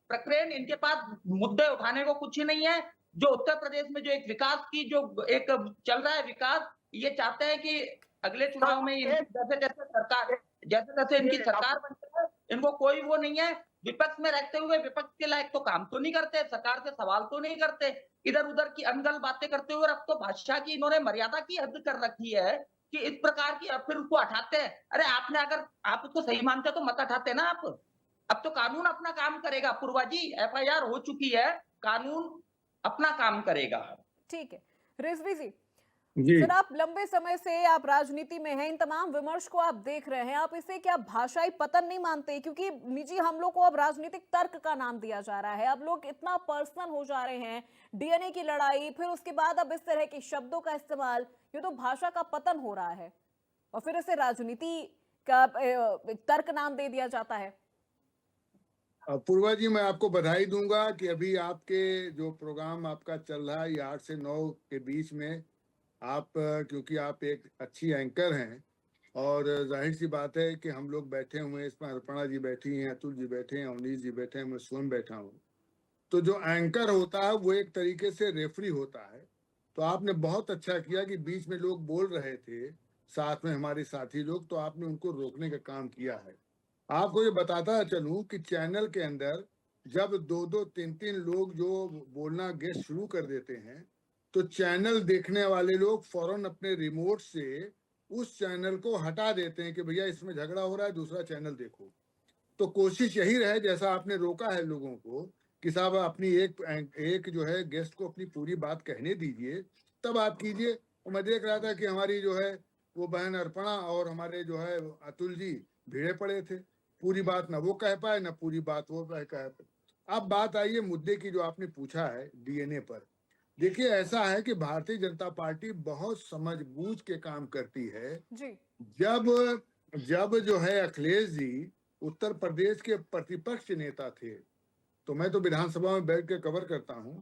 प्रकरण इनके पास मुद्दे उठाने को कुछ ही नहीं है। जो उत्तर प्रदेश में जो एक विकास की जो एक चल रहा है विकास, ये चाहते हैं कि अगले चुनाव में जैसे इनकी सरकार बनती है, इनको कोई वो नहीं है। विपक्ष में रहते हुए विपक्ष के लायक तो काम तो नहीं करते, सरकार से सवाल तो नहीं करते, इधर उधर की अनगल बातें करते हुए अब तो भाषा की इन्होंने मर्यादा की हद कर रखी है कि इस प्रकार की, अब फिर उसको हटाते हैं। अरे आपने अगर आप उसको सही मानते तो मत हटाते ना आप। अब तो कानून अपना काम करेगा पूर्वा जी, एफआईआर हो चुकी है, कानून अपना काम करेगा। ठीक है रिजवी जी, जी सर आप लंबे समय से आप राजनीति में हैं, इन तमाम विमर्श को आप देख रहे हैं, आप इसे क्या भाषाई पतन नहीं मानते? क्योंकि निजी हमलों को अब राजनीतिक तर्क का नाम दिया जा रहा है, अब लोग इतना पर्सनल हो जा रहे हैं, डीएनए की लड़ाई, फिर उसके बाद अब इस तरह के शब्दों का इस्तेमाल, ये तो भाषा का पतन हो रहा है और फिर इसे राजनीति का तर्क नाम दे दिया जाता है। पूर्वा जी, मैं आपको बधाई दूंगा कि अभी आपके जो प्रोग्राम आपका चल रहा है ये 8 से 9 के बीच में आप, क्योंकि आप एक अच्छी एंकर हैं और जाहिर सी बात है कि हम लोग बैठे हुए हैं, इसमें अर्पणा जी बैठी हैं, अतुल जी बैठे हैं, अवनीश जी बैठे हैं, मैं स्वयं बैठा हूँ, तो जो एंकर होता है वो एक तरीके से रेफरी होता है। तो आपने बहुत अच्छा किया कि बीच में लोग बोल रहे थे, साथ में हमारे साथी लोग, तो आपने उनको रोकने का काम किया है। आपको ये बताता चलूं कि चैनल के अंदर जब 2-2, 3-3 लोग जो बोलना गेस्ट शुरू कर देते हैं, तो चैनल देखने वाले लोग फौरन अपने रिमोट से उस चैनल को हटा देते हैं कि भैया इसमें झगड़ा हो रहा है, दूसरा चैनल देखो। तो कोशिश यही रहे, जैसा आपने रोका है लोगों को कि साहब अपनी एक जो है गेस्ट को अपनी पूरी बात कहने दीजिए, तब आप कीजिए। और मैं देख रहा था कि हमारी जो है वो बहन अर्पणा और हमारे जो है अतुल जी भिड़े पड़े थे, पूरी बात ना वो कह पाए ना पूरी बात वो कह पाए। अब बात आई है मुद्दे की जो आपने पूछा है डीएनए पर। देखिए ऐसा है कि भारतीय जनता पार्टी बहुत समझबूझ के काम करती है। जी। जब जब जो है अखिलेश जी उत्तर प्रदेश के प्रतिपक्ष नेता थे, तो मैं तो विधानसभा में बैठ के कवर करता हूं,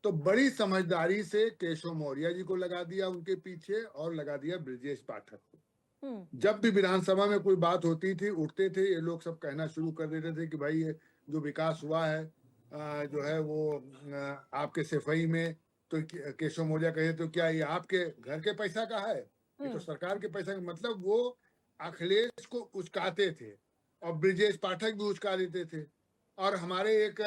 तो बड़ी समझदारी से केशव मौर्य जी को लगा दिया उनके पीछे और लगा दिया ब्रजेश पाठक को। जब भी विधानसभा में कोई बात होती थी, उठते थे ये लोग सब कहना शुरू कर देते थे कि भाई ये जो विकास हुआ है जो है वो आपके सिफाई में, तो केशव मौर्य कहे तो क्या ये आपके घर के पैसा का है, ये तो सरकार के पैसा का। मतलब वो अखिलेश को उचकाते थे और ब्रजेश पाठक भी उचका देते थे। और हमारे एक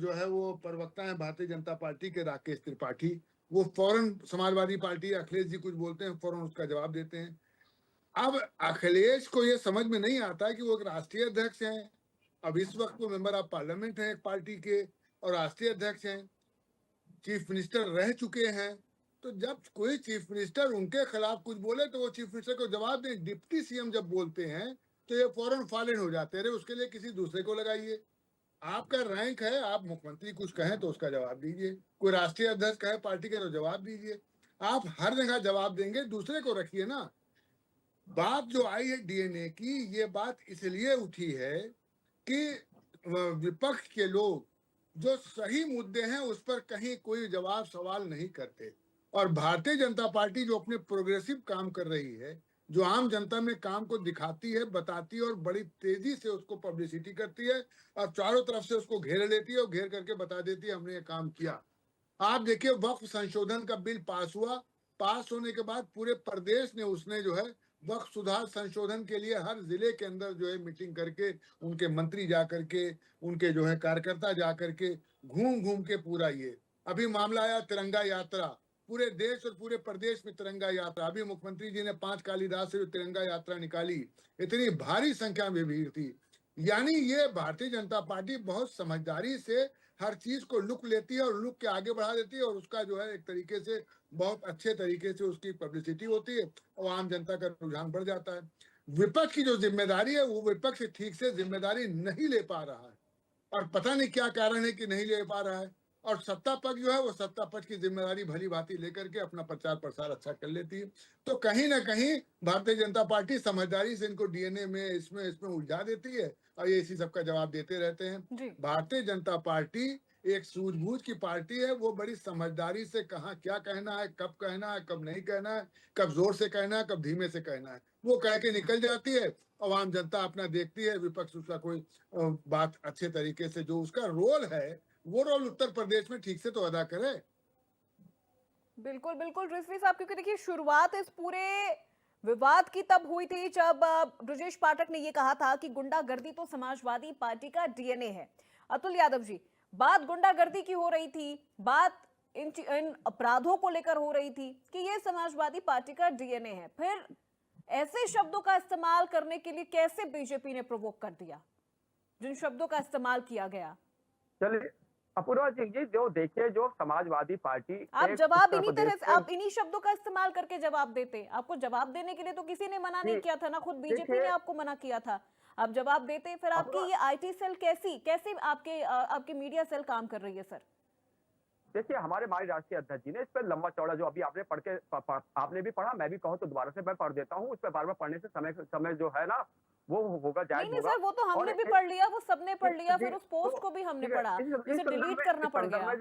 जो है वो प्रवक्ता है भारतीय जनता पार्टी के राकेश त्रिपाठी, वो फौरन समाजवादी पार्टी अखिलेश जी कुछ बोलते हैं फौरन उसका जवाब देते हैं। अब अखिलेश को ये समझ में नहीं आता कि वो एक राष्ट्रीय अध्यक्ष हैं, अब इस वक्त वो मेंबर ऑफ पार्लियामेंट हैं एक पार्टी के और राष्ट्रीय अध्यक्ष हैं, चीफ मिनिस्टर रह चुके हैं। तो जब कोई चीफ मिनिस्टर उनके खिलाफ कुछ बोले तो वो चीफ मिनिस्टर को जवाब दें। डिप्टी सीएम जब बोलते हैं तो ये फौरन फॉलन हो जाते हैं, उसके लिए किसी दूसरे को लगाइए। आपका रैंक है, आप मुख्यमंत्री कुछ कहें तो उसका जवाब दीजिए, कोई राष्ट्रीय अध्यक्ष कहे पार्टी के तो जवाब दीजिए। आप हर जगह जवाब देंगे, दूसरे को रखिए ना। बात जो आई है डीएनए की, ये बात इसलिए उठी है कि विपक्ष के लोग जो सही मुद्दे हैं उस पर कहीं कोई जवाब सवाल नहीं करते, और भारतीय जनता पार्टी जो अपने प्रोग्रेसिव काम कर रही है, जो आम जनता में काम को दिखाती है, बताती है और बड़ी तेजी से उसको पब्लिसिटी करती है और चारों तरफ से उसको घेर लेती है और घेर करके बता देती है हमने ये काम किया। आप देखिए वक्फ संशोधन का बिल पास हुआ, पास होने के बाद पूरे प्रदेश ने उसने जो है वक्फ सुधार संशोधन के लिए हर जिले के अंदर जो है मीटिंग करके, उनके मंत्री जा करके, उनके जो है कार्यकर्ता जा करके घूम घूम के पूरा ये अभी मामला आया तिरंगा यात्रा, पूरे देश और पूरे प्रदेश में तिरंगा यात्रा। अभी मुख्यमंत्री जी ने 5 कालीदास से जो तिरंगा यात्रा निकाली, इतनी भारी संख्या में भीड़ थी। यानी ये भारतीय जनता पार्टी बहुत समझदारी से हर चीज को लुक लेती है और लुक के आगे बढ़ा देती है, और उसका जो है एक तरीके से बहुत अच्छे तरीके से उसकी पब्लिसिटी होती है और आम जनता का रुझान बढ़ जाता है। विपक्ष की जो जिम्मेदारी है वो विपक्ष ठीक से जिम्मेदारी नहीं ले पा रहा है, और पता नहीं क्या कारण है कि नहीं ले पा रहा है। और सत्ता पक्ष जो है वो सत्ता पक्ष की जिम्मेदारी भली भांति लेकर के अपना प्रचार प्रसार अच्छा कर लेती है। तो कहीं ना कहीं भारतीय जनता पार्टी समझदारी से इनको डीएनए में इसमें उलझा देती है और ये इसी सब का जवाब देते रहते हैं। भारतीय जनता पार्टी एक सूझबूझ की पार्टी है, वो बड़ी समझदारी से कहाँ क्या कहना है, कब नहीं कहना है, कब जोर से कहना है, कब धीमे से कहना है, वो कह के निकल जाती है। आम जनता अपना देखती है, विपक्ष उसका कोई बात अच्छे तरीके से जो उसका रोल है वो रोल उत्तर प्रदेश में ठीक से तो अदा करे। बिल्कुल बिल्कुल रिजवी साहब, क्योंकि देखिए शुरुआत इस पूरे विवाद की तब हुई थी जब ब्रजेश पाठक ने यह कहा था कि गुंडागर्दी तो समाजवादी पार्टी का डीएनए है। अतुल यादव जी, बात गुंडागर्दी की हो रही थी, बात इन अपराधों को लेकर हो रही थी कि ये समाजवादी पार्टी का डीएनए है, फिर ऐसे शब्दों का इस्तेमाल करने के लिए कैसे बीजेपी ने प्रोवोक कर दिया, जिन शब्दों का इस्तेमाल किया गया? चलिए अपूर्वा जी, जो देखिए जो समाजवादी पार्टी, आप जवाब इन्हीं तरह से, आप इन्हीं शब्दों का इस्तेमाल करके जवाब देते। आपको जवाब देने के लिए तो किसी ने मना नहीं किया था ना, खुद बीजेपी ने आपको मना किया था, आप जवाब देते। फिर आपकी ये आईटी सेल कैसे आपके मीडिया सेल काम कर रही है सर? देखिए हमारे राष्ट्रीय अध्यक्ष जी ने इस पर लंबा चौड़ा, जो अभी आपने पढ़ के आपने भी पढ़ा, मैं भी कहूँ तो दोबारा से मैं पढ़ देता हूँ, उस पर बार बार पढ़ने से समय जो है ना वो होगा जायज होगा। नहीं सर, वो तो हमने भी पढ़ लिया, वो सबने पढ़ लिया, फिर उस पोस्ट को भी हमने पढ़ा, इसे डिलीट करना पड़ गया।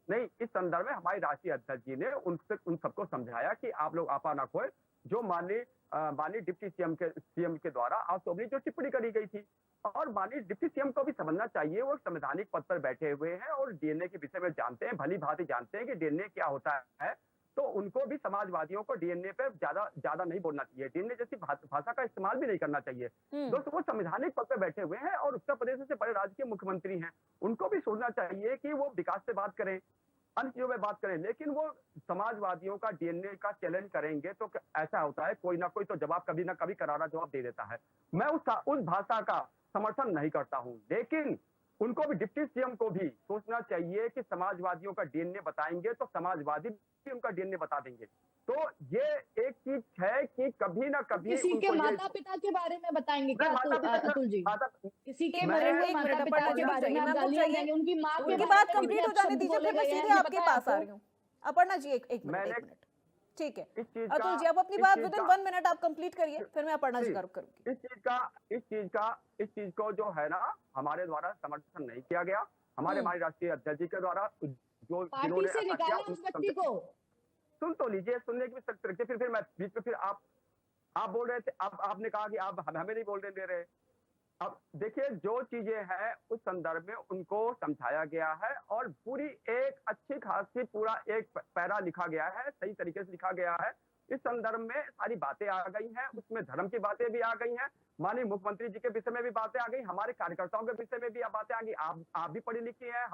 नहीं, इस संदर्भ में हमारे राष्ट्रीय अध्यक्ष जी ने उन सबको समझाया कि आप लोग आपा ना खोए। जो माननीय माननीय डिप्टी सीएम के द्वारा आसोबरी जो टिप्पणी करी गई थी। और माननीय डिप्टी सीएम को भी समझना चाहिए, वो संवैधानिक पद पर बैठे हुए हैं और डीएनए के विषय में जानते हैं, भली भांति जानते हैं कि डीएनए क्या होता है। तो उनको भी समाजवादियों को डीएनए पे ज्यादा नहीं बोलना चाहिए, डीएनए जैसी भाषा का इस्तेमाल भी नहीं करना चाहिए। दोस्तों, वो संवैधानिक पद पर बैठे हुए हैं और उत्तर प्रदेश से बड़े राज्य के मुख्यमंत्री हैं, उनको भी सोचना चाहिए कि वो विकास से बात करें, अन्य चीजों में बात करें, लेकिन वो समाजवादियों का डीएनए का चैलेंज करेंगे तो ऐसा होता है कोई ना कोई तो जवाब कभी ना कभी करारा जवाब दे देता है। मैं उस भाषा का समर्थन नहीं करता हूं, लेकिन उनको भी, डिप्टी सीएम को भी सोचना चाहिए कि समाजवादियों का डीएनए बताएंगे तो समाजवादी भी उनका डीएनए बता देंगे। तो ये एक चीज है कि कभी ना कभी किसी के माता पिता के बारे में बताएंगे क्या अतुल जी? किसी के मरे हुए माता पिता के बारे में आप गालियां देंगे, उनकी माँ उनकी बात कंप्लीट हो जाने दीजिए, फिर मैं सीधे आपके पास आ रही हूँ। अपर्णा जी एक मिनट, ठीक है अतुल जी, आप अपनी बात विद इन 1 मिनट आप कंप्लीट करिए, फिर मैं अपर्णा जी का रुख करूंगी। इस चीज को जो है ना, हमारे द्वारा समर्थन नहीं किया गया, हमारे राष्ट्रीय अध्यक्ष जी के द्वारा, जो पार्टी से निकाला उस व्यक्ति को। सुन तो लीजिए, सुनने की भी सख्त रखिए, फिर मैं बीच में, फिर आप बोल रहे थे, आपने कहा कि आप हमें नहीं बोलने दे रहे। अब देखिए, जो चीजें हैं उस संदर्भ में उनको समझाया गया है और पूरी एक अच्छी खासी पूरा एक पैरा लिखा गया है, सही तरीके से लिखा गया है। इस संदर्भ में सारी बातें आ गई हैं, उसमें धर्म की बातें भी आ गई हैं, माननीय मुख्यमंत्री जी के विषय में भी बातें आ गई, हमारे कार्यकर्ताओं के विषय में भी बातें आ गई। आप भी पढ़ी लिखी हैं,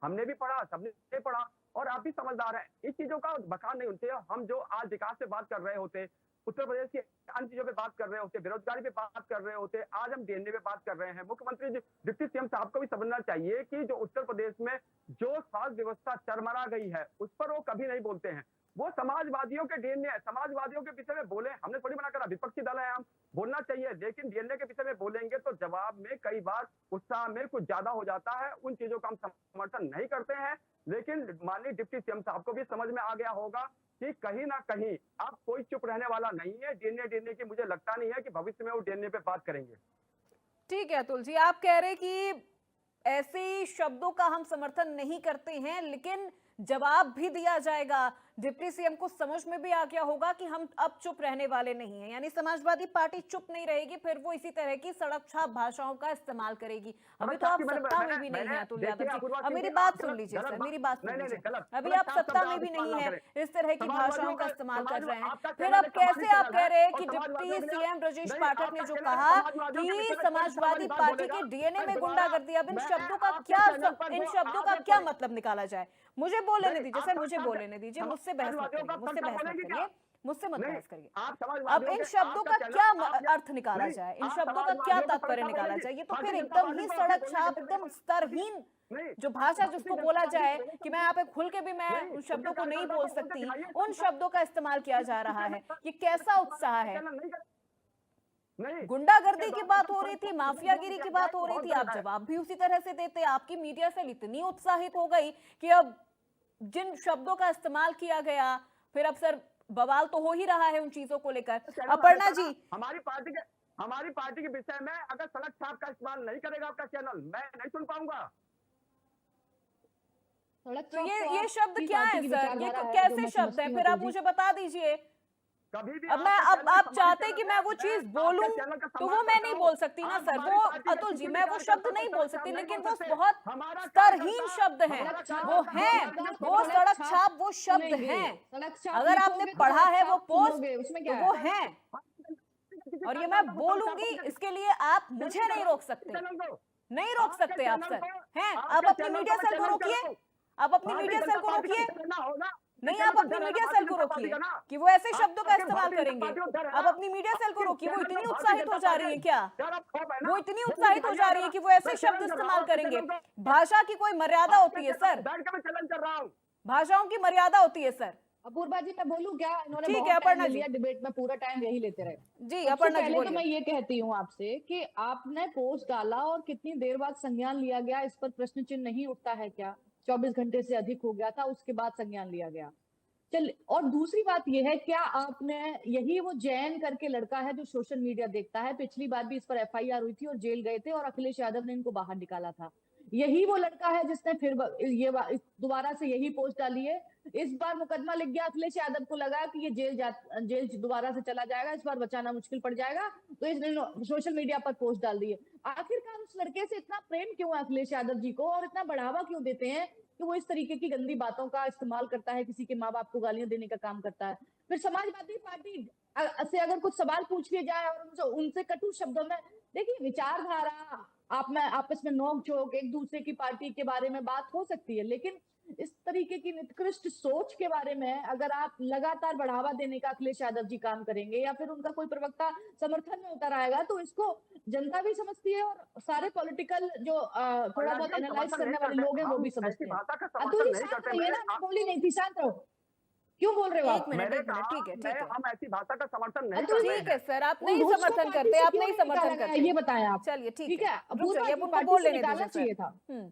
हमने भी पढ़ा, सबने पढ़ा, और आप भी समझदार हैं। इस चीजों का बखान नहीं होते। हम जो आज विकास से बात कर रहे होते, उत्तर प्रदेश की अन्य चीजों पे बात कर रहे होते, बेरोजगारी पे बात कर रहे होते, आज हम डीएनए पे बात कर रहे हैं। मुख्यमंत्री डिप्टी सीएम साहब को भी समझना चाहिए कि जो उत्तर प्रदेश में जो स्वास्थ्य व्यवस्था चरमरा गई है, उस पर वो कभी नहीं बोलते हैं। वो समाजवादियों के डीएनए, समाजवादियों के विषय में बोले, हमने थोड़ी मना करा, विपक्षी दल है हम, बोलना चाहिए, लेकिन डीएनए के विषय में बोलेंगे तो जवाब में कई बार उत्साह में कुछ ज्यादा हो जाता है। उन चीजों का हम समर्थन नहीं करते हैं, लेकिन माननीय डिप्टी सीएम साहब को भी समझ में आ गया होगा कि कहीं ना कहीं अब कोई चुप रहने वाला नहीं है। डीएनए की मुझे लगता नहीं है कि भविष्य में वो डीएनए पे बात करेंगे। ठीक है अतुल जी, आप कह रहे कि ऐसे शब्दों का हम समर्थन नहीं करते हैं, लेकिन जवाब भी दिया जाएगा। डिप्टी सीएम को समझ में भी आ गया होगा कि हम अब चुप रहने वाले नहीं हैं, यानी समाजवादी पार्टी चुप नहीं रहेगी, फिर वो इसी तरह की सड़क छाप भाषाओं का इस्तेमाल करेगी। अभी तो आप सत्ता में भी नहीं है अतुल यादव जी, अब मेरी बात सुन लीजिए सर, मेरी बात सुन लीजिए, अभी आप सत्ता में भी नहीं है, इस तरह की भाषाओं का इस्तेमाल कर रहे हैं, फिर अब कैसे आप कह रहे हैं कि डिप्टी सीएम ब्रजेश पाठक ने जो कहा कि समाजवादी पार्टी के डीएनए में गुंडागर्दी, अब इन शब्दों का क्या मतलब निकाला जाए? मुझे बोलने दीजिए सर, मुझे बोलने दीजिए, मुझसे बहस मत करिए, मुझसे मत बहस करिए। अब इन शब्दों का क्या अर्थ निकाला जाए, इन शब्दों का क्या तात्पर्य निकाला जाए? ये तो फिर एकदम ही सड़क छाप, एकदम स्तरहीन जो भाषा जिसको बोला जाए कि मैं यहाँ पे खुल के भी मैं उन शब्दों को नहीं बोल सकती, उन शब्दों का इस्तेमाल किया जा रहा है। ये कैसा उत्साह है? गुंडागर्दी की बात हो रही थी, माफियागिरी की बात हो रही थी, आप जवाब भी उसी तरह से देते। आपकी मीडिया सेल इतनी उत्साहित हो गई कि अब जिन शब्दों का इस्तेमाल किया गया, फिर अब सर बवाल तो हो ही रहा है उन चीजों को लेकर। अपर्णा जी, हमारी पार्टी के विषय में अगर सड़क छाप का इस्तेमाल नहीं करेगा आपका चैनल, मैं नहीं सुन पाऊंगा। तो ये शब्द क्या है सर, ये कैसे शब्द है? फिर आप मुझे बता दीजिए। अब आप चाहते कि मैं वो चीज बोलूं तो वो मैं नहीं बोल सकती ना सर, वो अतुल जी मैं वो शब्द नहीं बोल सकती, लेकिन वो बहुत स्तरहीन शब्द हैं, वो हैं, वो सड़क छाप वो शब्द हैं। अगर आपने पढ़ा है वो पोस्ट तो वो हैं, और ये मैं बोलूंगी, इसके लिए आप मुझे नहीं रोक सकते, नहीं रोक सकते आप सर। हैं, आप अपनी मीडिया सेल को रोकिए, आप अपनी मीडिया सेल को रोकिए, नहीं आप अपनी मीडिया सेल को रोकिए कि वो ऐसे शब्दों का इस्तेमाल करेंगे। आप अपनी मीडिया सेल को रोकिए, वो इतनी उत्साहित हो जा रही है क्या? वो इतनी उत्साहित हो जा रही है कि वो ऐसे शब्द इस्तेमाल करेंगे। भाषा की कोई मर्यादा होती है सर, भाषाओं की मर्यादा होती है सर। अपूर्वा जी मैं बोलूं क्या? इन्होंने ठीक है अपर्णा जी, डिबेट में पूरा टाइम यही लेते रहे जी। अपर्णा जी पहले तो मैं ये कहती हूँ आपसे कि आपने पोस्ट डाला और कितनी देर बाद संज्ञान लिया गया, इस पर प्रश्न चिन्ह नहीं उठता है क्या? 24 घंटे से अधिक हो गया था, उसके बाद संज्ञान लिया गया। चल, और दूसरी बात यह है, क्या आपने, यही वो जैन करके लड़का है जो सोशल मीडिया देखता है, पिछली बार भी इस पर एफआईआर हुई थी और जेल गए थे और अखिलेश यादव ने इनको बाहर निकाला था। यही वो लड़का है जिसने फिर दोबारा से यही पोस्ट डाली है। इस बार मुकदमा लिख गया अखिलेश यादव को, लगा कि ये जेल दोबारा से चला जाएगा, इस बार बचाना मुश्किल पड़ जाएगा, तो इसने सोशल मीडिया पर पोस्ट डाल दी है। आखिरकार उस लड़के से इतना प्रेम क्यों है अखिलेश यादव जी को, और इतना बढ़ावा क्यों देते हैं कि वो इस तरीके की गंदी बातों का इस्तेमाल करता है, किसी के माँ बाप को गालियां देने का काम करता है। फिर समाजवादी पार्टी से अगर कुछ सवाल पूछ लिए जाए और उनसे कटु शब्दों में, देखिए विचारधारा आप में आपस में नोक झोंक, एक दूसरे की पार्टी के बारे में बात हो सकती है, लेकिन इस तरीके की निकृष्ट सोच के बारे में अगर आप लगातार बढ़ावा देने का अखिलेश यादव जी काम करेंगे, या फिर उनका कोई प्रवक्ता समर्थन में उतर आएगा, तो इसको जनता भी समझती है और सारे पॉलिटिकल जो थोड़ा बहुत एनालाइज करने वाले लोग हैं वो भी समझते हैं। अतुल जी शांत रहिए ना, मैं बोली नहीं थी, शांत रहो। क्यों बोल रहे हो आप? एक मिनट, ठीक है, ठीक है, हम ऐसी भाषा का समर्थन नहीं अतुल करते ठीक है हैं। सर, आप नहीं समर्थन करते, आप नहीं समर्थन करते, ये बताएं आप। चलिए ठीक है, रुक जाइए, अब उनको पार्टी बोल से लेने निकालना दीजिए चाहिए सर। था।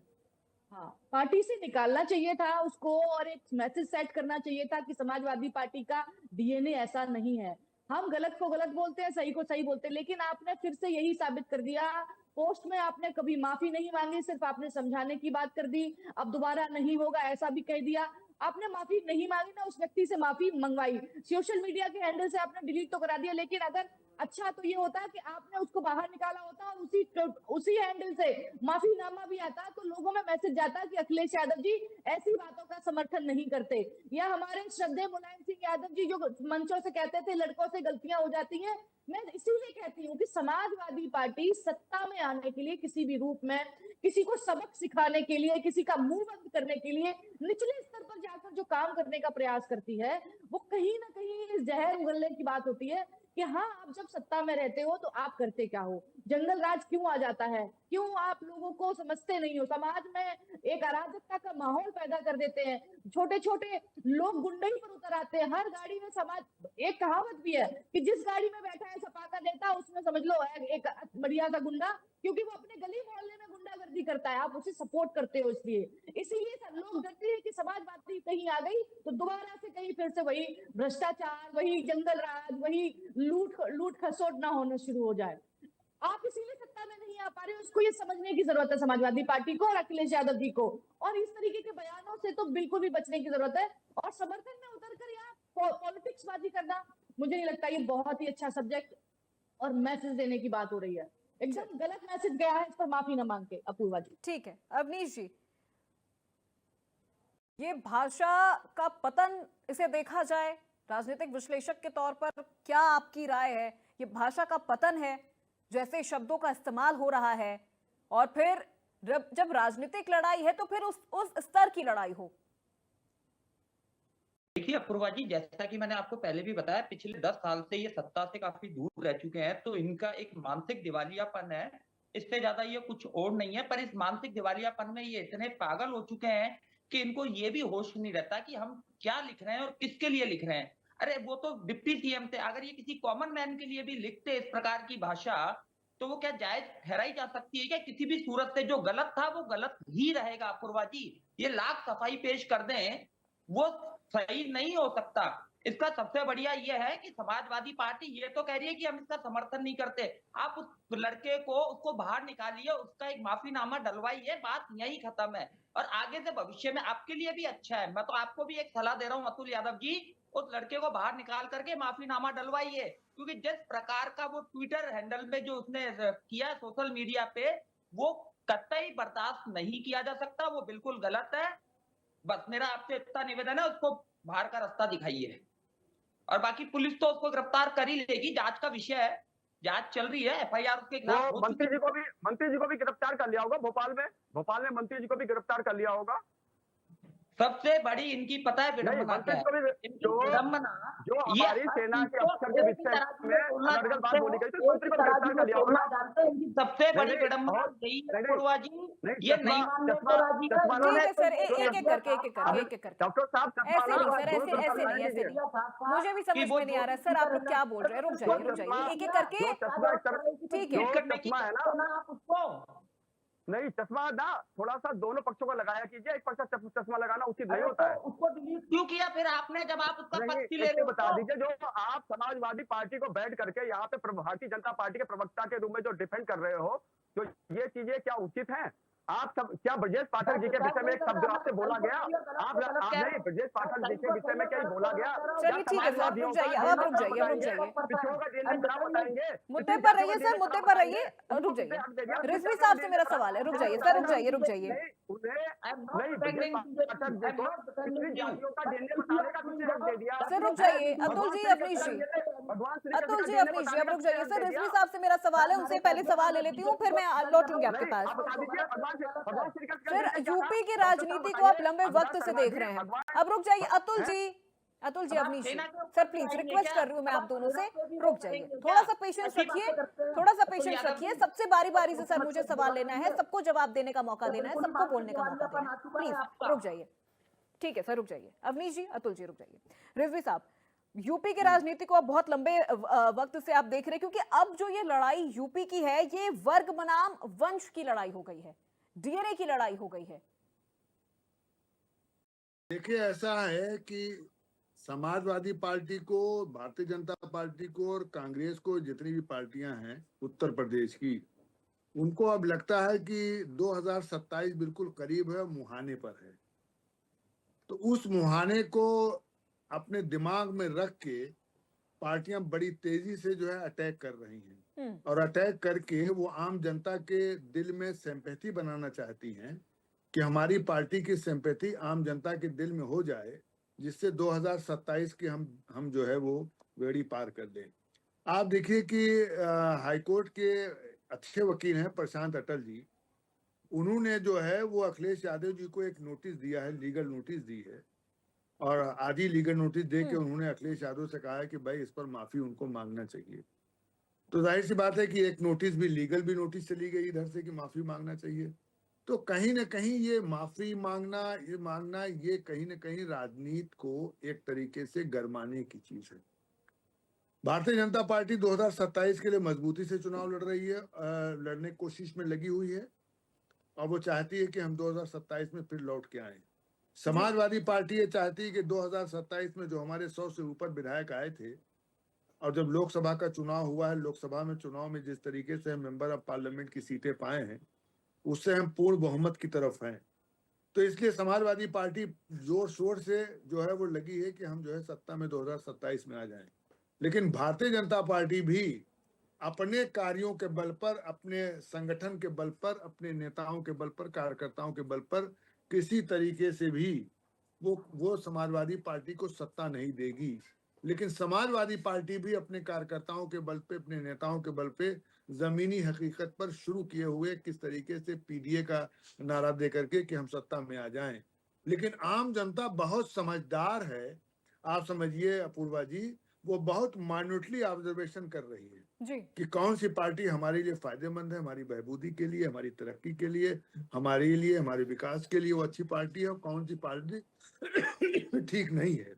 हाँ, पार्टी से निकालना चाहिए था उसको, और एक मैसेज सेट करना चाहिए था कि समाजवादी पार्टी का डीएनए ऐसा नहीं है। हम गलत को गलत बोलते हैं, सही को सही बोलते हैं, लेकिन आपने फिर से यही साबित कर दिया। पोस्ट में आपने कभी माफी नहीं मांगी, सिर्फ आपने समझाने की बात कर दी, अब दोबारा नहीं होगा ऐसा भी कह दिया। आपने माफी नहीं मांगी ना, उस व्यक्ति से माफी मंगवाई, सोशल मीडिया के हैंडल से आपने डिलीट तो करा दिया, लेकिन अगर अच्छा तो ये होता कि आपने उसको बाहर निकाला होता और उसी हैंडल से माफीनामा भी आता, तो लोगों में मैसेज जाता कि अखिलेश यादव जी ऐसी बातों का समर्थन नहीं करते। या हमारे श्रद्धेय मुलायम सिंह यादव जी जो मंचों से कहते थे लड़कों से गलतियां हो जाती हैं, मैं इसीलिए कहती हूँ कि समाजवादी पार्टी सत्ता में आने के लिए किसी भी रूप में, किसी को सबक सिखाने के लिए, किसी का मुंह बंद करने के लिए निचले स्तर पर जाकर जो काम करने का प्रयास करती है, वो कहीं ना कहीं इस जहर उगलने की बात होती है कि हाँ, आप जब सत्ता में रहते हो तो आप करते क्या हो, जंगल राज क्यों आ जाता है, क्यों आप लोगों को समझते नहीं हो, समाज में एक अराजकता का माहौल पैदा कर देते हैं, छोटे छोटे लोग गुंडई पर उतर आते हैं हर गाड़ी में। समाज, एक कहावत भी है कि जिस गाड़ी में बैठा है सपा का नेता, उसमें समझ लो एक बढ़िया सा गुंडा, क्योंकि वो अपने गली मोहल्ले में गुंडागर्दी करता है, आप उसे सपोर्ट करते हो, इसीलिए लोग डरते हैं कि समाजवादी कहीं आ गई तो दोबारा से कहीं फिर से वही भ्रष्टाचार, वही जंगल राज, वही लूट खसोट ना होना शुरू हो जाए। आप इसीलिए सत्ता में नहीं आ पा रहे हो, उसको ये समझने की जरूरत है समाजवादी पार्टी को और अखिलेश यादव जी को, और इस तरीके के बयानों से तो बिल्कुल भी बचने की जरूरत है। और समर्थन में उतर कर यहाँ पॉलिटिक्स बाजी करना, मुझे नहीं लगता ये बहुत ही अच्छा सब्जेक्ट और मैसेज देने की बात हो रही है। एकदम गलत मैसेज गया है, इस पर माफी न मांग के अपूर्वा जी। ठीक है अवनीश जी, ये भाषा का पतन इसे देखा जाए राजनीतिक विश्लेषक के तौर पर, क्या आपकी राय है? ये भाषा का पतन है, जैसे शब्दों का इस्तेमाल हो रहा है, और फिर जब राजनीतिक लड़ाई है तो फिर उस स्तर की लड़ाई हो। देखिए अपूर्वा जी, जैसा कि मैंने आपको पहले भी बताया, पिछले 10 साल से ये सत्ता से काफी दूर रह चुके हैं, तो इनका एक मानसिक दिवालियापन है, इससे ज्यादा ये कुछ और नहीं है। पर इस मानसिक दिवालियापन में ये इतने पागल हो चुके हैं कि इनको ये भी होश नहीं रहता कि हम क्या लिख रहे हैं और किसके लिए लिख रहे हैं। अरे वो तो डिप्टी सीएम थे, अगर ये किसी कॉमन मैन के लिए भी लिखते इस प्रकार की भाषा, तो वो क्या जायज ठहराई जा सकती है क्या? किसी भी सूरत से जो गलत था वो गलत ही रहेगा अपूर्वा जी, ये लाख सफाई पेश कर दें वो सही नहीं हो सकता। इसका सबसे बढ़िया ये है कि समाजवादी पार्टी ये तो कह रही है कि हम इसका समर्थन नहीं करते, आप उस लड़के को उसको बाहर निकालिए, उसका एक माफीनामा डलवाइए, बात यही खत्म है। और आगे से भविष्य में आपके लिए भी अच्छा है, मैं तो आपको भी एक सलाह दे रहा हूं अतुल यादव जी, उस लड़के को बाहर निकाल करके माफीनामा डलवाइए, क्योंकि जिस प्रकार का वो ट्विटर हैंडल में जो उसने किया सोशल मीडिया पे, वो कतई बर्दाश्त नहीं किया जा सकता, वो बिल्कुल गलत है। बस मेरा आपसे इतना निवेदन है, उसको बाहर का रास्ता दिखाइए, और बाकी पुलिस तो उसको गिरफ्तार कर ही लेगी, जांच का विषय है, जांच चल रही है, एफआईआर उसके खिलाफ हो चुकी है। मंत्री जी को भी गिरफ्तार कर लिया होगा भोपाल में मंत्री जी को भी गिरफ्तार कर लिया होगा। सबसे बड़ी इनकी पता है विडंबना क्या है? इनकी विडंबना जो हमारी सेना के अफसर के विषय में अनर्गल बात बोली गई थी, मंत्री को गिरफ्तार कर लिया होगा। जानते हैं इनकी सबसे बड़ी विडंबना यही है अपूर्वा जी, ये नहीं मानने को राजी है। ठीक है सर, एक एक करके डॉक्टर साहब ऐसे नहीं सर, ऐसे नहीं, मुझे भी समझ में नहीं आ रहा है सर, आप लोग क्या बोल रहे हैं। रुक जाइए एक एक करके। ठीक है, नहीं चश्मा ना, थोड़ा सा दोनों पक्षों को लगाया कीजिए, एक पक्ष चश्मा लगाना उचित नहीं होता है। उसको डिलीट क्यों किया फिर आपने, जब आप उसका पक्ष ले रहे हो? बता दीजिए, जो आप समाजवादी पार्टी को बैठ करके यहाँ पे भारतीय जनता पार्टी के प्रवक्ता के रूप में जो डिफेंड कर रहे हो, तो ये चीजें क्या उचित हैं? आप सब क्या ब्रजेश पाठक जी के विषय में एक शब्द आपसे बोला गया? आप नहीं, ब्रजेश पाठक जी के विषय में क्या बोला गया? चलिए ठीक है सर, रुक जाइए, अब रुक जाइए, अब रुक जाइए। पिछड़ों का डीएनए खराब बताएंगे? मुद्दे पर रहिए सर, मुद्दे पर रहिए। रुक जाइए, रिजवी साहब से मेरा सवाल है, रुक जाइए सर, रुक जाइए, रुक जाइए। नहीं, ब्रजेश पाठक जी को पिछड़ी जातियों का डीएनए बताने का किसने हक दे दिया? सर रुक जाइए, अतुल जी, अवनीश जी, भगवान श्री अतुल कृष्ण जी, का अवनीश जी, DNA अब रुक जाइए सर। बताने का रिजवी किसने साहब से मेरा सवाल है, उनसे पहले सवाल ले लेती हूँ, फिर मैं लौटूंगी आपके नहीं, पास। आप बता दीजिए भगवान श्री कृष्ण का फिर DNA क्या यूपी था? की डॉक्टर साहब राजनीति को आप बताइए, लंबे अविनाश वक्त से शर्मा देख जी, रहे हैं। भगवान अब रुक जाइए अतुल जी, अतुल जी, अवनीश जी, सर प्लीज रिक्वेस्ट कर रही हूँ मैं आप दोनों से, रुक जाइए, थोड़ा सा पेशेंस रखिए, थोड़ा सा पेशेंस रखिए। सबसे बारी बारी से सर मुझे सवाल लेना है, सबको जवाब देने का मौका देना है, सबको बोलने का मौका देना है, प्लीज रुक जाइए। ठीक है सर, रुक जाइए। अवनीश जी, अतुल जी, रुक जाइए। रिजवी साहब, यूपी की राजनीति को आप बहुत लंबे वक्त से आप देख रहे हैं, क्योंकि अब जो ये लड़ाई यूपी की है, ये वर्ग बनाम वंश की लड़ाई हो गई है, डीएनए की लड़ाई हो गई है। देखिए, ऐसा है कि समाजवादी पार्टी को, भारतीय जनता पार्टी को और कांग्रेस को, जितनी भी पार्टियां हैं उत्तर प्रदेश की, उनको अब लगता है कि 2027 बिल्कुल करीब है, मुहाने पर है। तो उस मुहाने को अपने दिमाग में रख के पार्टियां बड़ी तेजी से जो है अटैक कर रही हैं, और अटैक करके वो आम जनता के दिल में सिंपैथी बनाना चाहती हैं कि हमारी पार्टी की सिंपैथी आम जनता के दिल में हो जाए, जिससे 2027 की हम जो है वो बेड़ी पार कर दें। आप देखिए कि हाईकोर्ट के अच्छे वकील हैं प्रशांत अटल जी, उन्होंने जो है वो अखिलेश यादव जी को एक नोटिस दिया है, लीगल नोटिस दी है, और आधी लीगल नोटिस दे के उन्होंने अखिलेश यादव से कहा है कि भाई इस पर माफी उनको मांगना चाहिए। तो जाहिर सी बात है कि एक नोटिस भी, लीगल भी नोटिस चली गई इधर से कि माफी मांगना चाहिए। तो कहीं ना कहीं ये माफी मांगना ये कहीं ना कहीं राजनीति को एक तरीके से गरमाने की चीज है। भारतीय जनता पार्टी 2027 के लिए मजबूती से चुनाव लड़ रही है, लड़ने की कोशिश में लगी हुई है, और वो चाहती है कि हम 2027 में फिर लौट के आए। समाजवादी पार्टी ये चाहती है कि 2027 में जो हमारे 100 से ऊपर विधायक आए थे, और जब लोकसभा का चुनाव हुआ है, लोकसभा में चुनाव में जिस तरीके से हम मेंबर ऑफ पार्लियामेंट की सीटें पाए हैं, उससे हम पूर्ण बहुमत की तरफ हैं। तो इसलिए समाजवादी पार्टी जोर शोर से जो है वो लगी है कि हम जो है सत्ता में 2027 में आ जाएं। लेकिन भारतीय जनता पार्टी भी अपने कार्यों के बल पर, अपने संगठन के बल पर, अपने नेताओं के बल पर, कार्यकर्ताओं के बल पर किसी तरीके से भी वो समाजवादी पार्टी को सत्ता नहीं देगी। लेकिन समाजवादी पार्टी भी अपने कार्यकर्ताओं के बल पे, अपने नेताओं के बल पे जमीनी हकीकत पर शुरू किए हुए किस तरीके से पीडीए का नारा दे करके कि हम सत्ता में आ जाएं। लेकिन आम जनता बहुत समझदार है, आप समझिए अपूर्वा जी, वो बहुत माइन्यूटली ऑब्जर्वेशन कर रही है जी। कि कौन सी पार्टी हमारे लिए फायदेमंद है, हमारी बहबूदी के लिए, हमारी तरक्की के लिए, हमारे लिए, हमारे विकास के लिए वो अच्छी पार्टी है, और कौन सी पार्टी ठीक नहीं है।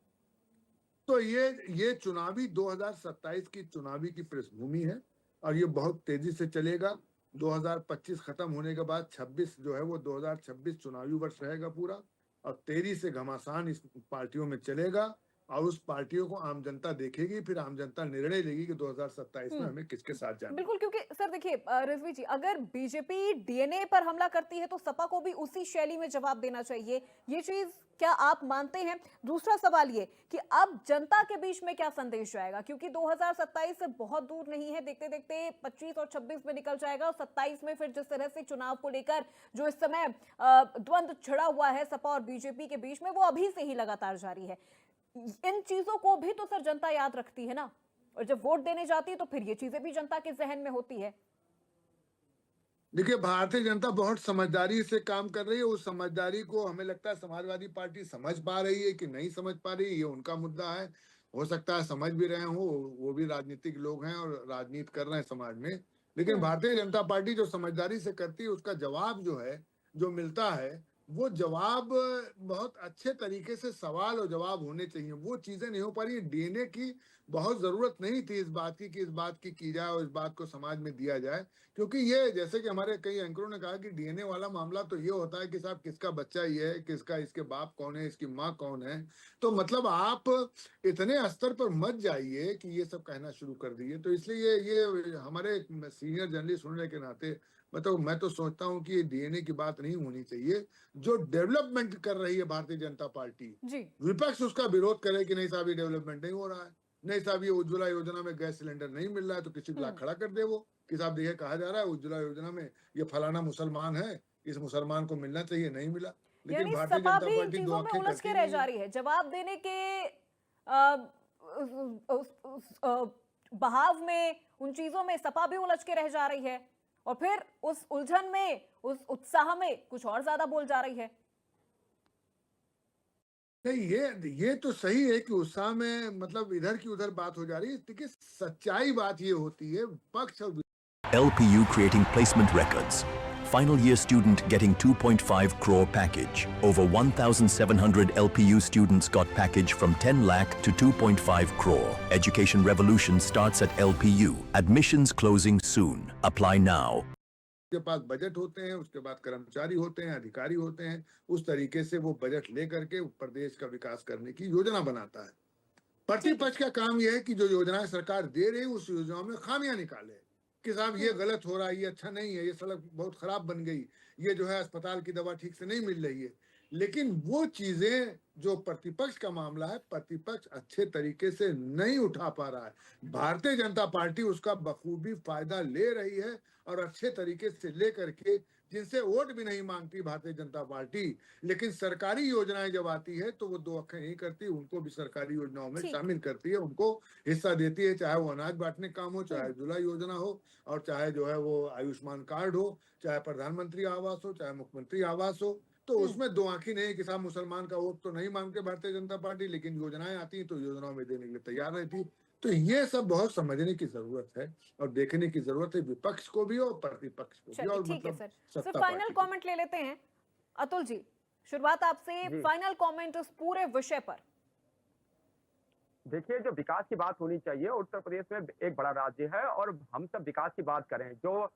तो ये चुनावी 2027 की चुनावी की पृष्ठभूमि है, और ये बहुत तेजी से चलेगा। 2025 खत्म होने के बाद 26 जो है वो 2026 चुनावी वर्ष रहेगा पूरा, और तेजी से घमासान इस पार्टियों में चलेगा, और उस पार्टियों को आम जनता देखेगी, फिर आम जनता निर्णय लेगी कि 2027 में हमें किसके साथ जाना है। बिल्कुल, क्योंकि सर देखिए रिजवी जी, अगर बीजेपी डीएनए पर हमला करती है तो सपा को भी उसी शैली में जवाब देना चाहिए, ये चीज क्या आप मानते हैं? दूसरा सवाल ये कि अब जनता के बीच में क्या संदेश जाएगा, क्योंकि 2027 से बहुत दूर नहीं है, देखते देखते 25 और 26 में निकल जाएगा, और 27 में फिर जिस तरह से चुनाव को लेकर जो इस समय द्वंद्व छिड़ा हुआ है सपा और बीजेपी के बीच में, वो अभी से ही लगातार जारी है। इन चीजों को भी तो सर जनता याद रखती है ना, और जब वोट देने जाती है तो फिर ये चीजें भी जनता के जहन में होती है। देखिए, भारतीय जनता बहुत समझदारी से काम कर रही है। उस समझदारी को हमें लगता है समाजवादी पार्टी समझ पा रही है कि नहीं समझ पा रही है, ये उनका मुद्दा है। हो सकता है समझ भी रहे हो, वो भी राजनीतिक लोग हैं और राजनीति कर रहे हैं समाज में। लेकिन भारतीय जनता पार्टी जो समझदारी से करती है, उसका जवाब जो है, जो मिलता है, वो जवाब बहुत अच्छे तरीके से सवाल और जवाब होने चाहिए। वो चीजें नहीं हो पा रही। डीएनए की बहुत जरूरत नहीं थी इस बात की कि इस बात की जाए और इस बात को समाज में दिया जाए, क्योंकि ये जैसे कि हमारे कई एंकरों ने कहा कि डीएनए वाला मामला तो ये होता है कि साहब किसका बच्चा ये है, किसका, इसके बाप कौन है, इसकी माँ कौन है। तो मतलब आप इतने स्तर पर मत जाइए कि ये सब कहना शुरू कर दिए। तो इसलिए ये हमारे सीनियर जर्नलिस्ट होने के नाते मतलब मैं तो सोचता हूँ कि डीएनए की बात नहीं होनी चाहिए। जो डेवलपमेंट कर रही है भारतीय जनता पार्टी, जी विपक्ष उसका विरोध करे कि नहीं साहब ये डेवलपमेंट नहीं हो रहा है, नहीं साहब ये उज्ज्वला योजना में गैस सिलेंडर नहीं मिल रहा है, तो किसी को ला खड़ा कर दे वो कि साहब देखिए कहा जा रहा है उज्ज्वला योजना में ये फलाना मुसलमान है, इस मुसलमान को मिलना चाहिए, नहीं मिला। लेकिन यानी भारतीय सपा जनता भी इन पार्टी दो चीजों में आंखें उलझ के करती रह नहीं जा है। रही है, जवाब देने के बहाव में उन चीजों में सपा भी उलझ के रह जा रही है और फिर उस उलझन में, उस उत्साह में कुछ और ज्यादा बोल जा रही है। नहीं, ये तो सही है कि उत्साह में मतलब इधर की उधर बात हो जा रही है। देखिए सच्चाई बात ये होती है, पक्ष और LPU creating placement records. Final year student getting 2.5 crore package. Over 1,700 LPU students got package from 10 lakh to 2.5 crore. Education revolution starts at LPU. Admissions closing soon. Apply now. के पास बजट होते हैं, उसके बाद कर्मचारी होते हैं, अधिकारी होते हैं, उस तरीके से वो बजट लेकर के प्रदेश का विकास करने की योजना बनाता है। प्रतिपक्ष का काम यह है कि जो योजनाएं सरकार दे रही है उस योजनाओं में खामियां निकाले कि साहब ये गलत हो रहा है, ये अच्छा नहीं है, ये सड़क बहुत खराब बन गई, ये जो है अस्पताल की दवा ठीक से नहीं मिल रही है। लेकिन वो चीजें जो प्रतिपक्ष का मामला है, प्रतिपक्ष अच्छे तरीके से नहीं उठा पा रहा है। भारतीय जनता पार्टी उसका बखूबी फायदा ले रही है और अच्छे तरीके से लेकर के, जिनसे वोट भी नहीं मांगती भारतीय जनता पार्टी, लेकिन सरकारी योजनाएं जब आती है तो वो दो अक्खें नहीं करती, उनको भी सरकारी योजनाओं में शामिल करती है, उनको हिस्सा देती है, चाहे वो अनाज बांटने का काम हो, चाहे उज्ज्वला योजना हो, और चाहे जो है वो आयुष्मान कार्ड हो, चाहे प्रधानमंत्री आवास हो, चाहे मुख्यमंत्री आवास हो। तो उसमें दो आंखी नहीं कि साहब मुसलमान का वोट तो नहीं मांगते भारतीय जनता पार्टी, लेकिन योजनाएं आती हैं तो योजनाओं में देने के लिए तैयार रहती। तो ये सब बहुत समझने की जरूरत है और देखने की जरूरत है, विपक्ष को भी और प्रतिपक्ष को भी। चलिए और ठीक है मतलब सर, सत्ता फाइनल पार्टी को। कमेंट ले लेते हैं। अतुल जी, शुरुआत आपसे, जी। फाइनल कमेंट उस पूरे विषय पर। देखिए, जो विकास की बात होनी चाहिए, उत्तर प्रदेश में एक बड़ा राज्य है और हम सब विकास की बात करें। जो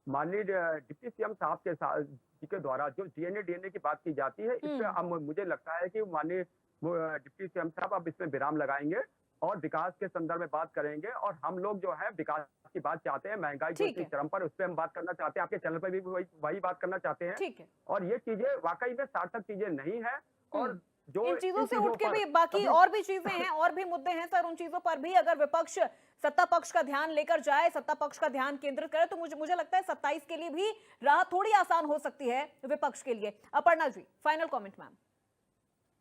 माननीय डिप्टी सीएम साहब के साथ जी के द्वारा जो डीएनए की बात की जाती है, इससे अब मुझे लगता है कि माननीय वो डिप्टी सीएम साहब अब इसमें विराम लगाएंगे और विकास के संदर्भ में बात करेंगे। और हम लोग जो है विकास की बात चाहते हैं, महंगाई जो ठीक इतनी है। चरम पर, उस पर हम बात करना चाहते हैं। आपके चैनल पर भी वही बात करना चाहते हैं। ठीक है, और ये चीजें वाकई में सार्थक चीजें नहीं है। और जो इन चीजों से उठ के पर भी बाकी कभी- और भी चीजें हैं, और भी मुद्दे हैं सर, उन चीजों पर भी अगर विपक्ष सत्ता पक्ष का ध्यान लेकर जाए, सत्ता पक्ष का ध्यान केंद्रित करे, तो मुझे लगता है 27 के लिए भी राह थोड़ी आसान हो सकती है विपक्ष के लिए। Aparna ji, final comment ma'am.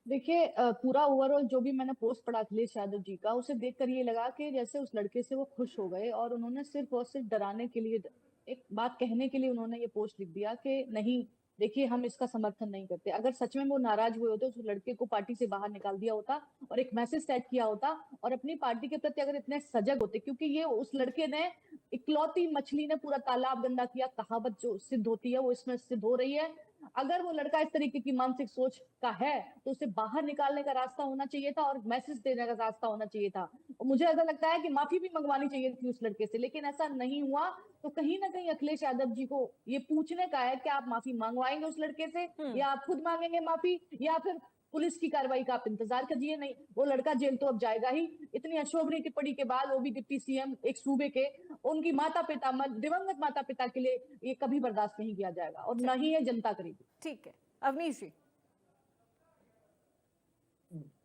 देखिए पूरा ओवरऑल जो भी मैंने पोस्ट पढ़ा अखिलेश यादव जी का, उसे देखकर ये लगा कि जैसे उस लड़के से वो खुश हो गए और उन्होंने सिर्फ और सिर्फ डराने के लिए, एक बात कहने के लिए उन्होंने ये पोस्ट लिख दिया कि नहीं देखिए हम इसका समर्थन नहीं करते। अगर सच में वो नाराज हुए होते, उस लड़के को पार्टी से बाहर निकाल दिया होता और एक मैसेज सेट किया होता और अपनी पार्टी के प्रति अगर इतने सजग होते, क्योंकि ये उस लड़के ने इकलौती मछली ने पूरा तालाब गंदा किया, कहावत जो सिद्ध होती है वो इसमें सिद्ध हो रही है। अगर वो लड़का इस तरीके की मानसिक सोच का है तो उसे बाहर निकालने का रास्ता होना चाहिए था और मैसेज देने का रास्ता होना चाहिए था। और मुझे ऐसा लगता है कि माफी भी मंगवानी चाहिए थी उस लड़के से, लेकिन ऐसा नहीं हुआ। तो कहीं ना कहीं अखिलेश यादव जी को ये पूछने का है कि आप माफी मंगवाएंगे उस लड़के से या आप खुद मांगेंगे माफी, या फिर पुलिस की कार्रवाई का आप इंतजार करिए। नहीं, वो लड़का जेल तो अब जाएगा ही। इतनी अशोभनीय टिप्पणी के बाद वो भी डिप्टी सीएम एक सूबे के, उनकी माता पिता, दिवंगत माता पिता के लिए ये कभी बर्दाश्त नहीं किया जाएगा और न ही ये जनता करेगी। ठीक है, अवनीश जी।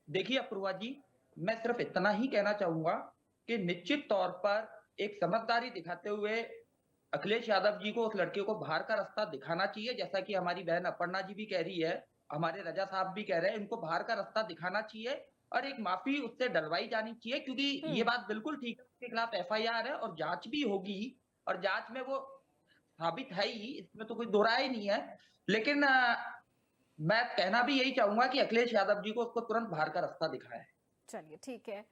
देखिए अपूर्वा जी, मैं सिर्फ इतना ही कहना चाहूंगा कि निश्चित तौर पर एक समझदारी दिखाते हुए अखिलेश यादव जी को उस लड़के को बाहर का रास्ता दिखाना चाहिए, जैसा कि हमारी बहन अपर्णा जी भी कह रही है, हमारे रजा साहब भी कह रहे हैं, इनको बाहर का रास्ता दिखाना चाहिए और एक माफी उससे डलवाई जानी चाहिए, क्योंकि ये बात बिल्कुल ठीक है, उसके खिलाफ एफआईआर है और जांच भी होगी और जांच में वो साबित है ही, इसमें तो कोई दो राय ही नहीं है। लेकिन मैं कहना भी यही चाहूंगा कि अखिलेश यादव जी को उसको तुरंत बाहर का रास्ता दिखाए। चलिए ठीक है,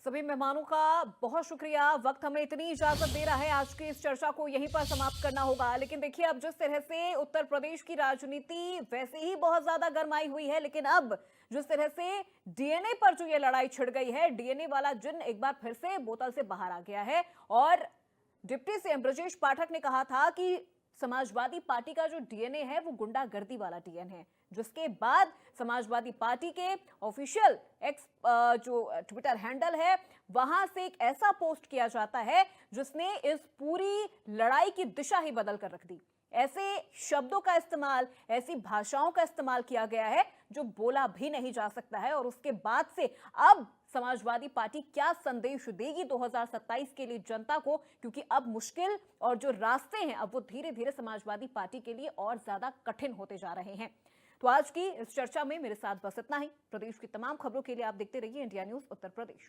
सभी मेहमानों का बहुत शुक्रिया। वक्त हमें इतनी इजाजत दे रहा है, आज की इस चर्चा को यहीं पर समाप्त करना होगा। लेकिन देखिए, अब जिस तरह से उत्तर प्रदेश की राजनीति वैसे ही बहुत ज्यादा गर्माई हुई है, लेकिन अब जिस तरह से डीएनए पर जो ये लड़ाई छिड़ गई है, डीएनए वाला जिन एक बार फिर से बोतल से बाहर आ गया है। और डिप्टी सीएम ब्रजेश पाठक ने कहा था कि समाजवादी पार्टी का जो डीएनए है वो गुंडागर्दी वाला डीएनए है, जिसके बाद समाजवादी पार्टी के ऑफिशियल एक्स जो ट्विटर हैंडल है वहां से एक ऐसा पोस्ट किया जाता है जिसने इस पूरी लड़ाई की दिशा ही बदल कर रख दी। ऐसे शब्दों का इस्तेमाल, ऐसी भाषाओं का इस्तेमाल किया गया है जो बोला भी नहीं जा सकता है। और उसके बाद से अब समाजवादी पार्टी क्या संदेश देगी 2027 के लिए जनता को, क्योंकि अब मुश्किल और जो रास्ते हैं अब वो धीरे धीरे समाजवादी पार्टी के लिए और ज्यादा कठिन होते जा रहे हैं। तो आज की इस चर्चा में मेरे साथ बस इतना ही। प्रदेश की तमाम खबरों के लिए आप देखते रहिए इंडिया न्यूज उत्तर प्रदेश।